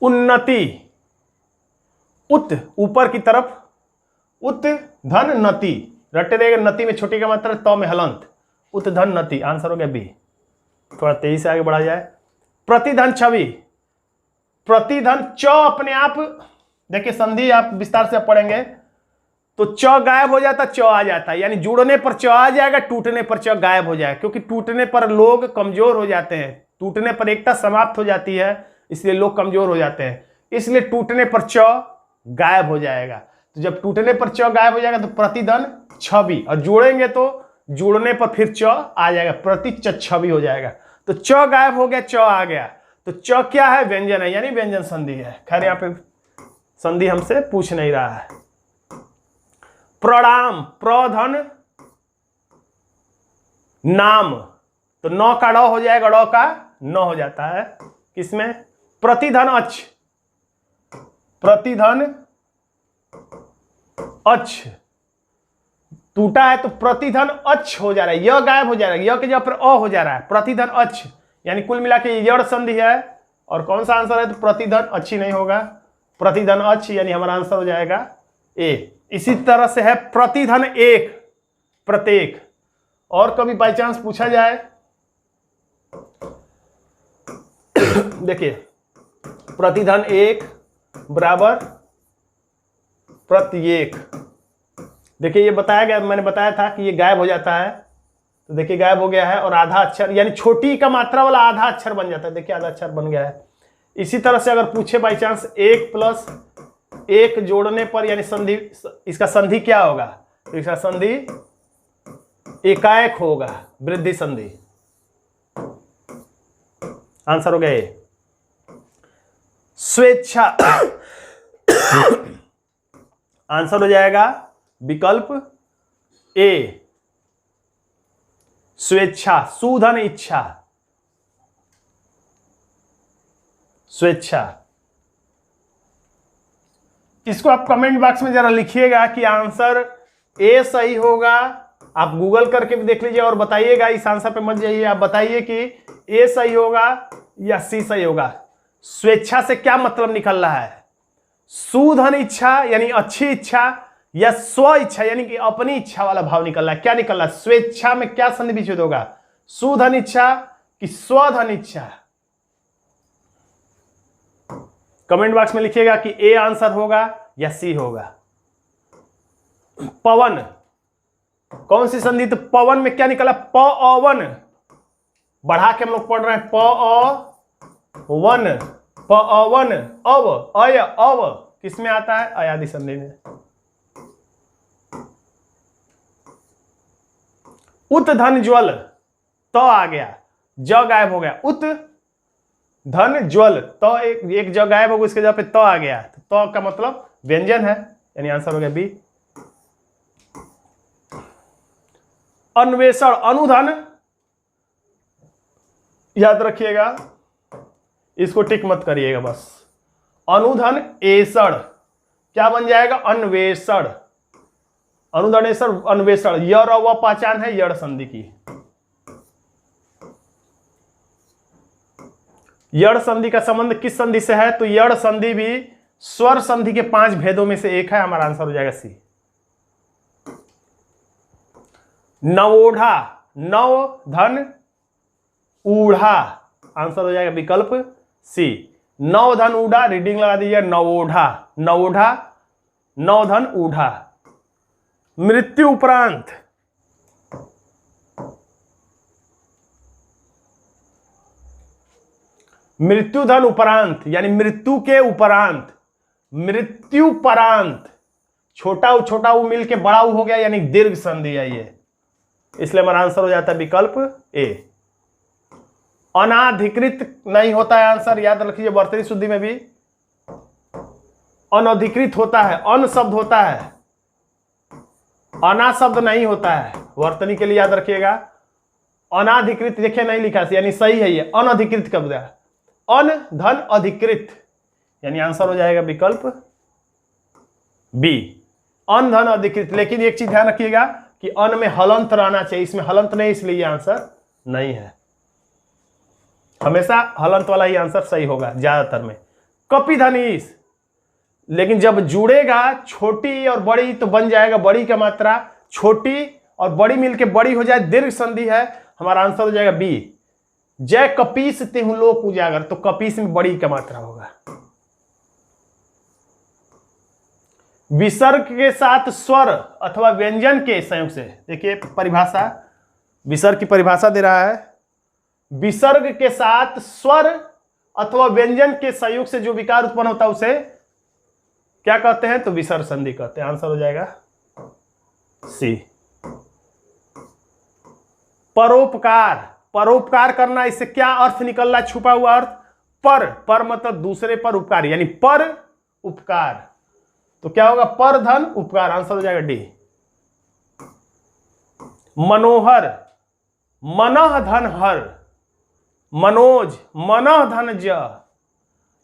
Speaker 1: उन्नति, उत ऊपर की तरफ, उत धन नति, रटे रहेगा, नति में छोटी का मात्रा, तो में हलंत, उत धन नति, आंसर हो गया बी। थोड़ा तेजी से आगे बढ़ा जाए। प्रतिधन छवि, प्रतिधन च अपने आप, देखिए संधि आप विस्तार से पढ़ेंगे तो च गायब हो जाता, च आ जाता, यानी जुड़ने पर च आ जाएगा, टूटने पर च गायब हो जाएगा, क्योंकि टूटने पर लोग कमजोर हो जाते हैं, टूटने पर एकता समाप्त हो जाती है, इसलिए लोग कमजोर हो जाते हैं, इसलिए टूटने पर च गायब हो जाएगा। तो जब टूटने पर च गायब हो जाएगा तो प्रतिधन छवि, और जोड़ेंगे तो जुड़ने पर फिर च आ जाएगा, प्रति छवि हो जाएगा। तो च गायब हो गया, च आ गया, तो च क्या है? व्यंजन है, यानी व्यंजन संधि है। खैर यहाँ पे संधि हमसे पूछ नहीं रहा है। प्रणाम, प्रधन नाम, तो नौ का ड हो जाएगा, ड का न हो जाता है, किसमें? प्रतिधन अच्छ, प्रतिधन अच्छ, टूटा है तो प्रतिधन अच्छ हो जा रहा है, य गायब हो जा रहा है, य के जगह पर अ हो जा रहा है, प्रतिधन अच्छ, यानी कुल मिला के यड़ संधि है। और कौन सा आंसर है? तो प्रतिधन अच्छी नहीं होगा, प्रतिधन अच्छ, यानी हमारा आंसर हो जाएगा ए। इसी तरह से है प्रतिधन एक, प्रत्येक, और कभी बाई चांस पूछा जाए, देखिए प्रतिधन एक बराबर प्रत्येक, देखिए ये बताया गया, मैंने बताया था कि ये गायब हो जाता है, तो देखिए गायब हो गया है, और आधा अक्षर यानी छोटी का मात्रा वाला आधा अक्षर बन जाता है, देखिए आधा अक्षर बन गया है। इसी तरह से अगर पूछे बाई चांस एक प्लस एक जोड़ने पर, यानी संधि, इसका संधि क्या होगा? तो इसका संधि एकाएक होगा, वृद्धि संधि, आंसर हो गया ए। स्वेच्छा, आंसर हो जाएगा विकल्प ए, स्वेच्छा, सुधन इच्छा, स्वेच्छा। इसको आप कमेंट बॉक्स में जरा लिखिएगा कि आंसर ए सही होगा, आप गूगल करके भी देख लीजिए और बताइएगा, इस आंसर पे मत जाइए, आप बताइए कि ए सही होगा या सी सही होगा। स्वेच्छा से क्या मतलब निकल रहा है? सुधन इच्छा यानी अच्छी इच्छा, या स्व इच्छा यानी कि अपनी इच्छा वाला भाव निकल रहा है, क्या निकल रहा है? स्वेच्छा में क्या संधि विच्छेद होगा? सुधन इच्छा कि स्वधन इच्छा? कमेंट बॉक्स में लिखिएगा कि ए आंसर होगा या सी होगा। पवन, कौन सी संधि? तो पवन में क्या निकला? पवन, बढ़ा के हम लोग पढ़ रहे हैं, पवन, पवन, अव, अय, अव किस में आता है? अयादि संधि में। उत धन ज्वल, तो आ गया, ज गायब हो गया, उत धन ज्वल, तो एक ज गायब हो गया, उसके जगह पे तो आ गया, तो का मतलब व्यंजन है, यानी आंसर हो गया बी। अन्वेषण, अनुधन, याद रखिएगा, इसको टिक मत करिएगा बस। अनुधन एषण क्या बन जाएगा? अन्वेषण, अनुधनेश्वर अन्वेषण, य र व पहचान है यड़ संधि की। यड़ संधि का संबंध किस संधि से है? तो यड़ संधि भी स्वर संधि के 5 भेदों में से एक है, हमारा आंसर हो जाएगा सी। नवोढ़ा, नव धन ऊढ़ा, आंसर हो जाएगा विकल्प सी। नव धन ऊढ़ा, रीडिंग लगा दीजिए, नवोढ़ा, नवोढ़ा, नव धन ऊढ़ा। मृत्यु उपरांत, मृत्यु धन उपरांत, यानी मृत्यु के उपरांत, मृत्यु परांत, छोटा उ मिल के बड़ा उ हो गया, यानी दीर्घ संधि है ये, इसलिए हमारा आंसर हो जाता है विकल्प ए। अनाधिकृत नहीं होता है आंसर, याद रखिए, वर्तनी शुद्धि में भी अनधिकृत होता है, अन शब्द होता है, अना शब्द नहीं होता है, वर्तनी के लिए याद रखिएगा। अनाधिकृत देखिए नहीं लिखा, यानी सही है ये, अनधिकृत कब दिया, अन धन अधिकृत, यानी आंसर हो जाएगा विकल्प बी, अन धन अधिकृत। लेकिन एक चीज ध्यान रखिएगा कि अन में हलंत रहना चाहिए, इसमें हलंत नहीं, इसलिए ये आंसर नहीं है। हमेशा हलंत वाला ही आंसर सही होगा ज्यादातर में। कपिधनीश, लेकिन जब जुड़ेगा छोटी और बड़ी तो बन जाएगा बड़ी का मात्रा, छोटी और बड़ी मिलके बड़ी हो जाए, दीर्घ संधि है, हमारा आंसर हो जाएगा बी। जय कपीस तेहु लोक उजागर, तो कपीस में बड़ी का मात्रा होगा। विसर्ग के साथ स्वर अथवा व्यंजन के संयोग से, देखिए परिभाषा, विसर्ग की परिभाषा दे रहा है, विसर्ग के साथ स्वर अथवा व्यंजन के संयोग से जो विकार उत्पन्न होता है उसे क्या कहते हैं? तो विसर्ग संधि कहते हैं, आंसर हो जाएगा सी। परोपकार, परोपकार करना, इससे क्या अर्थ निकल रहा है? छुपा हुआ अर्थ, पर मतलब दूसरे पर उपकार, यानी पर उपकार, तो क्या होगा? पर धन उपकार, आंसर हो जाएगा डी। मनोहर, मनः धन हर, मनोज, मनः धन ज,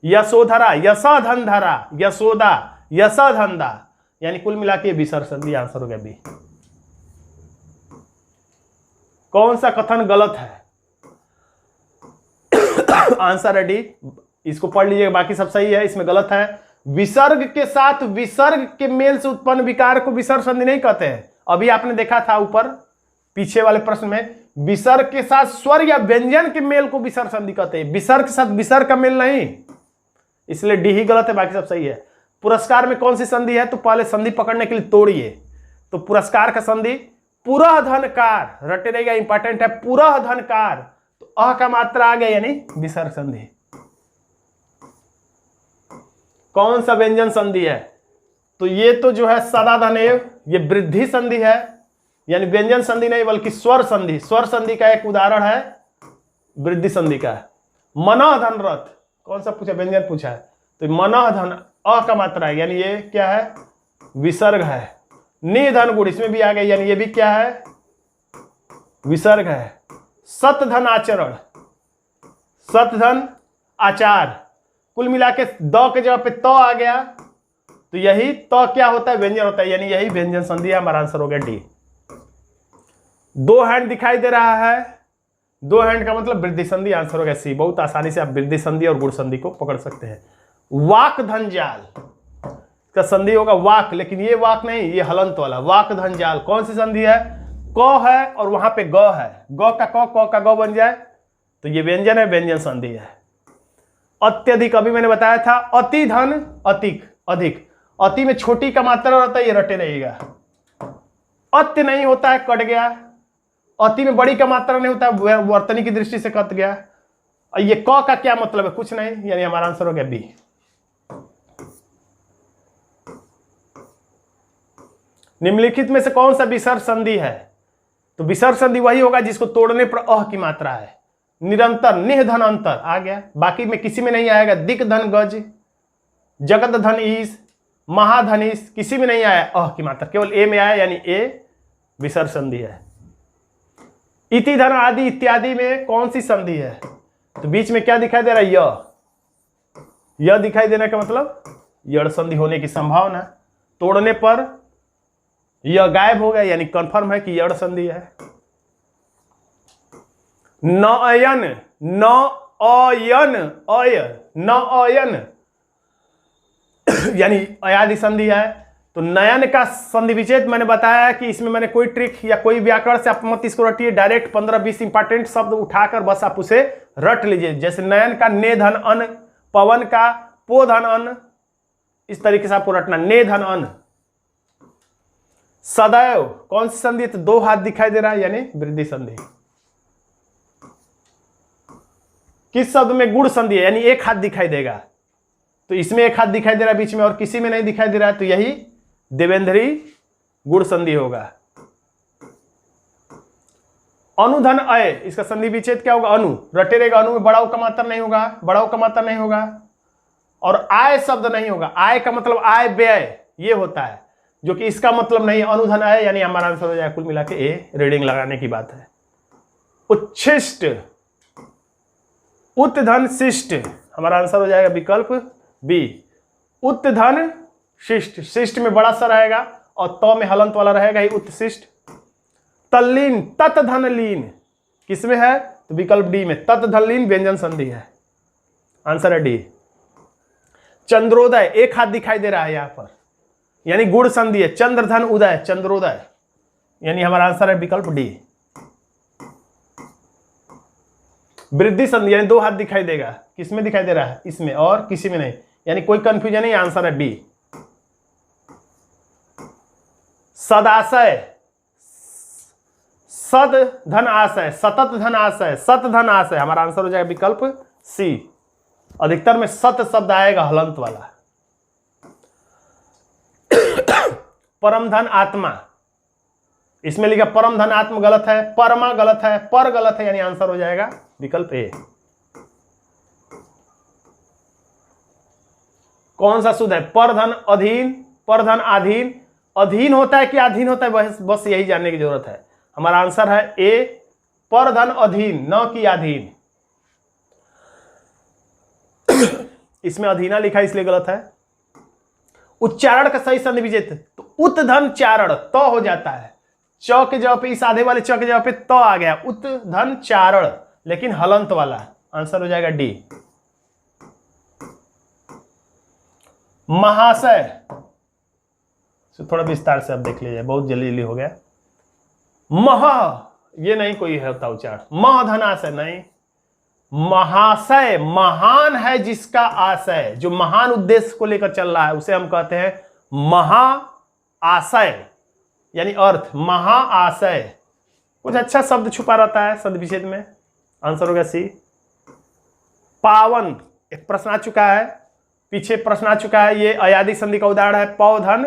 Speaker 1: यशोधरा, यशा धन धरा, यशोदा, यशा धनदा, यानी कुल मिला के विसर्ग संधि, आंसर हो गया बी। कौन सा कथन गलत है? आंसर है डी, इसको पढ़ लीजिएगा, बाकी सब सही है, इसमें गलत है। विसर्ग के साथ विसर्ग के मेल से उत्पन्न विकार को विसर्ग संधि नहीं कहते हैं। अभी आपने देखा था ऊपर पीछे वाले प्रश्न में, विसर्ग के साथ स्वर या व्यंजन के मेल को विसर्ग संधि कहते हैं, विसर्ग के साथ विसर्ग का मेल नहीं, इसलिए डी ही गलत है, बाकी सब सही है। पुरस्कार में कौन सी संधि है? तो पहले संधि पकड़ने के लिए तोड़िए, तो पुरस्कार का संधि पुरः धनकार, रटे रहेगा, इंपॉर्टेंट है, पुरः धनकार, तो अ का मात्रा आ गया, यानी विसर्ग संधि। कौन सा व्यंजन संधि है? तो ये तो जो है सदा धनेव, ये वृद्धि संधि है, यानी व्यंजन संधि नहीं बल्कि स्वर संधि। स्वर संधि का एक उदाहरण है वृद्धि संधि का। मनः धन रथ, कौन सा पूछा? व्यंजन पूछा है, तो मनः धन अ का मात्रा है, यानी ये क्या है? विसर्ग है। निधन गुण, इसमें भी आ गया, यानी ये भी क्या है? विसर्ग है। सत धन आचरण, सत धन आचार, कुल मिला के द के जगह पे तो आ गया, तो यही तो क्या होता है? व्यंजन होता है, यानी यही व्यंजन संधि है, हमारा आंसर हो गया डी। दो हैंड दिखाई दे रहा है, दो हैंड का मतलब वृद्धि संधि, आंसर हो गया सी। बहुत आसानी से आप वृद्धि संधि और गुण संधि को पकड़ सकते हैं। वाक धनजाल का संधि होगा वाक, लेकिन ये वाक नहीं, ये हलंत वाला वाक धनजाल। कौन सी संधि है? क है और वहां पे ग है, ग का क का ग बन जाए तो ये व्यंजन है, व्यंजन संधि है। अत्यधिक, अभी मैंने बताया था, अति धन अतिक, अधिक, अति में छोटी का मात्रा रहता है, ये रटे रहेगा। अत्य नहीं होता है, कट गया। अति में बड़ी का मात्रा नहीं होता है, वर्तनी की दृष्टि से कट गया। और ये क का क्या मतलब है? कुछ नहीं, यानी हमारा आंसर हो गया बी। निम्नलिखित में से कौन सा विसर्ग संधि है? तो विसर्ग संधि वही होगा जिसको तोड़ने पर अह की मात्रा है। निरंतर, निह धन अंतर आ गया, बाकी में किसी में नहीं आएगा। दिक धन गज, जगत धन ईस, महाधन ईस, किसी में नहीं आया अह की मात्रा, केवल ए में आया, यानी ए विसर्ग संधि है। इति धन आदि इत्यादि में कौन सी संधि है? तो बीच में क्या दिखाई दे रहा है? य दिखाई देने का मतलब यड़ संधि होने की संभावना। तोड़ने पर यह गायब हो गया, यानी कंफर्म है कि यड़ संधि है। नयन, न अयन, अय, न अयन यानी अयादि संधि है। तो नयन का संधि विच्छेद मैंने बताया कि इसमें मैंने कोई ट्रिक या कोई व्याकरण से आप मत इसको रटिए, डायरेक्ट 15-20 इंपॉर्टेंट शब्द उठाकर बस आप उसे रट लीजिए। जैसे नयन का ने धन अन, पवन का पो धन अन, इस तरीके से आपको रटना, ने धन अन। सदैव कौन सी संधि? तो 2 हाथ दिखाई दे रहा है, यानी वृद्धि संधि। किस शब्द में गुण संधि है? यानी 1 हाथ दिखाई देगा, तो इसमें 1 हाथ दिखाई दे रहा है बीच में, और किसी में नहीं दिखाई दे रहा है, तो यही देवेंद्री गुण संधि होगा। अनुधन अय, इसका संधि विच्छेद क्या होगा? अनु, रटे रहेगा, अनु में बड़ा का मात्रा नहीं होगा, बड़ा का मात्रा नहीं होगा, और आय शब्द नहीं होगा। आय का मतलब आय व्यय ये होता है, जो कि इसका मतलब नहीं। अनुधन आय, यानी हमारा आंसर हो जाएगा कुल मिला के ए। रीडिंग लगाने की बात है। उच्छिष्ट, उत्धन शिष्ट, हमारा आंसर हो जाएगा विकल्प बी, उत्धन शिष्ट। शिष्ट में बड़ा सा रहेगा और त में हलंत वाला रहेगा ही, उत्शिष्ट। तल्लीन, तत् धन लीन, किसमें है? तो विकल्प डी में, तत् धन लीन व्यंजन संधि है, आंसर है डी। चंद्रोदय, 1 हाथ दिखाई दे रहा है यहां पर, यानी गुण संधि है। चंद्र धन उदय, चंद्रोदय, यानी हमारा आंसर है विकल्प डी। वृद्धि संधि, यानी 2 हाथ दिखाई देगा, किसमें दिखाई दे रहा है? इसमें, और किसी में नहीं, यानी कोई कंफ्यूजन नहीं, आंसर है बी। सदाशय, सद धन आशय, सतत धन आशय, सत धन आशय, हमारा आंसर हो जाएगा विकल्प सी। अधिकतर में सत शब्द आएगा हलंत वाला। परम धन आत्मा, इसमें लिखा परम धन आत्मा गलत है, परमा गलत है, पर गलत है, यानी आंसर हो जाएगा विकल्प ए। कौन सा शुद्ध है? पर धन अधीन, पर धन आधीन, अधीन होता है कि आधीन होता है, बस यही जानने की जरूरत है। हमारा आंसर है ए, पर धन अधीन, न कि आधीन। इसमें अधीना लिखा इसलिए गलत है। उच्चारण का सही संधि विच्छेद, तो उत धन चारण, तो हो जाता है। च के जगह पे, इस आधे वाले च के जगह पे तो आ गया, उत धन चारण, लेकिन हलंत वाला, आंसर हो जाएगा डी। महाशय, थोड़ा विस्तार से आप देख लीजिए, बहुत जल्दी हो गया। मह, ये नहीं कोई होता उच्चारण, मह धनाशय नहीं। महाशय, महान है जिसका आशय, जो महान उद्देश्य को लेकर चल रहा है, उसे हम कहते हैं महा आशय, यानी अर्थ महा आशय। कुछ अच्छा शब्द छुपा रहता है संधि विच्छेद में, आंसर हो गया सी। पावन, एक प्रश्न आ चुका है, पीछे प्रश्न आ चुका है, ये अयादि संधि का उदाहरण है। पौधन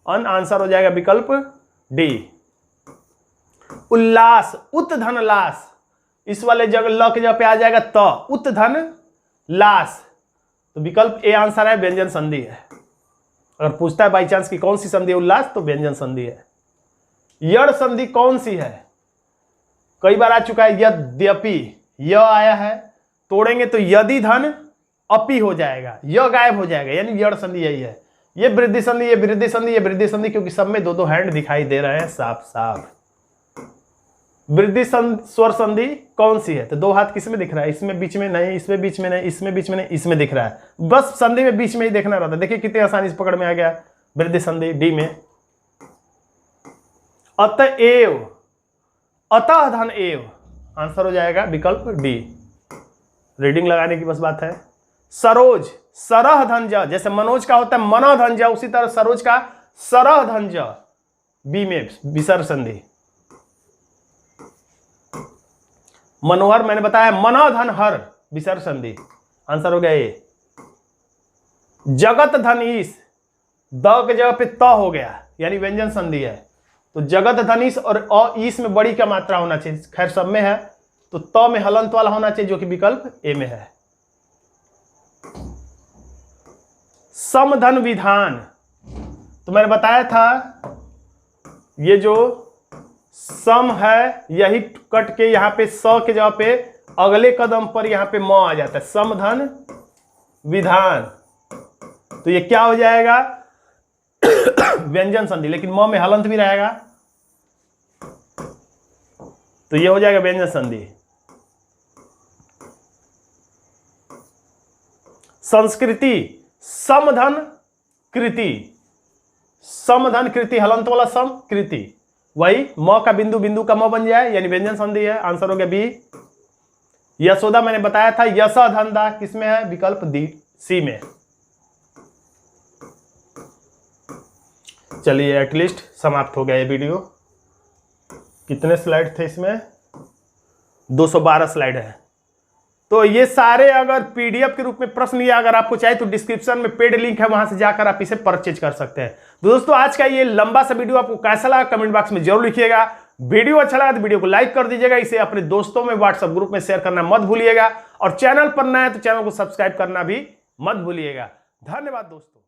Speaker 1: अन, आंसर हो जाएगा विकल्प डी। उल्लास, उत धन लास, इस वाले जगह ल के जगह पे आ जाएगा त, उत धन लास, तो विकल्प ए आंसर है, व्यंजन संधि है। अगर पूछता है बाई चांस की कौन सी संधि है उल्लास, तो व्यंजन संधि है। यड़ संधि कौन सी है? कई बार आ चुका है, यद्यपि, य आया है, तोड़ेंगे तो यदि धन अपि हो जाएगा, य गायब हो जाएगा, यानी यड़ संधि यही है। ये वृद्धि संधि, ये वृद्धि संधि, ये वृद्धि संधि, क्योंकि सब में 2-2 हैंड दिखाई दे रहे हैं साफ साफ। वृद्धि स्वर संधि कौन सी है? तो 2 हाथ किसमें दिख रहा है? इसमें बीच में नहीं, इसमें बीच में नहीं, इसमें बीच में नहीं, इसमें दिख रहा है। बस संधि में बीच में ही देखना रहता है। देखिए कितनी आसानी से पकड़ में आ गया, वृद्धि संधि डी में। अतएव, अतः धन एव, आंसर हो जाएगा विकल्प डी। रीडिंग लगाने की बस बात है। सरोज, सरह धन ज, जैसे मनोज का होता है मनो धन ज, उसी तरह सरोज का सरह धन ज, बी में विसर्ग संधि। मनोहर मैंने बताया मनो धन हर, विसर्ग संधि, आंसर हो गया ए। जगत धन ईस, द के जगह पे त हो गया, यानी व्यंजन संधि है, तो जगत धनिष और ईस में बड़ी क्या मात्रा होना चाहिए, खैर सब में है, तो त में हलंत वाला होना चाहिए जो कि विकल्प ए में है। समधन विधान, तो मैंने बताया था ये जो सम है यही कट के यहां पे स के जगह पे अगले कदम पर यहां पे म आ जाता है, समधन विधान। तो ये क्या हो जाएगा व्यंजन संधि, लेकिन म में हलंत भी रहेगा तो ये हो जाएगा व्यंजन संधि। संस्कृति, समधन कृति, समधन कृति हलंत वाला सम कृति, वही म का बिंदु बिंदु का म बन जाए यानी व्यंजन संधि है। आंसर हो गया बी। यशोदा मैंने बताया था यशा धंधा किसमें है, विकल्प डी सी में। चलिए एटलीस्ट समाप्त हो गया ये वीडियो। कितने स्लाइड थे इसमें, 212 स्लाइड है। तो ये सारे अगर पीडीएफ के रूप में प्रश्न या अगर आपको चाहिए तो डिस्क्रिप्शन में पेड लिंक है, वहां से जाकर आप इसे परचेज कर सकते हैं। तो दोस्तों आज का ये लंबा सा वीडियो आपको कैसा लगा कमेंट बॉक्स में जरूर लिखिएगा। वीडियो अच्छा लगा तो वीडियो को लाइक कर दीजिएगा, इसे अपने दोस्तों में व्हाट्सएप ग्रुप में शेयर करना मत भूलिएगा, और चैनल पर नया है तो चैनल को सब्सक्राइब करना भी मत भूलिएगा। धन्यवाद दोस्तों।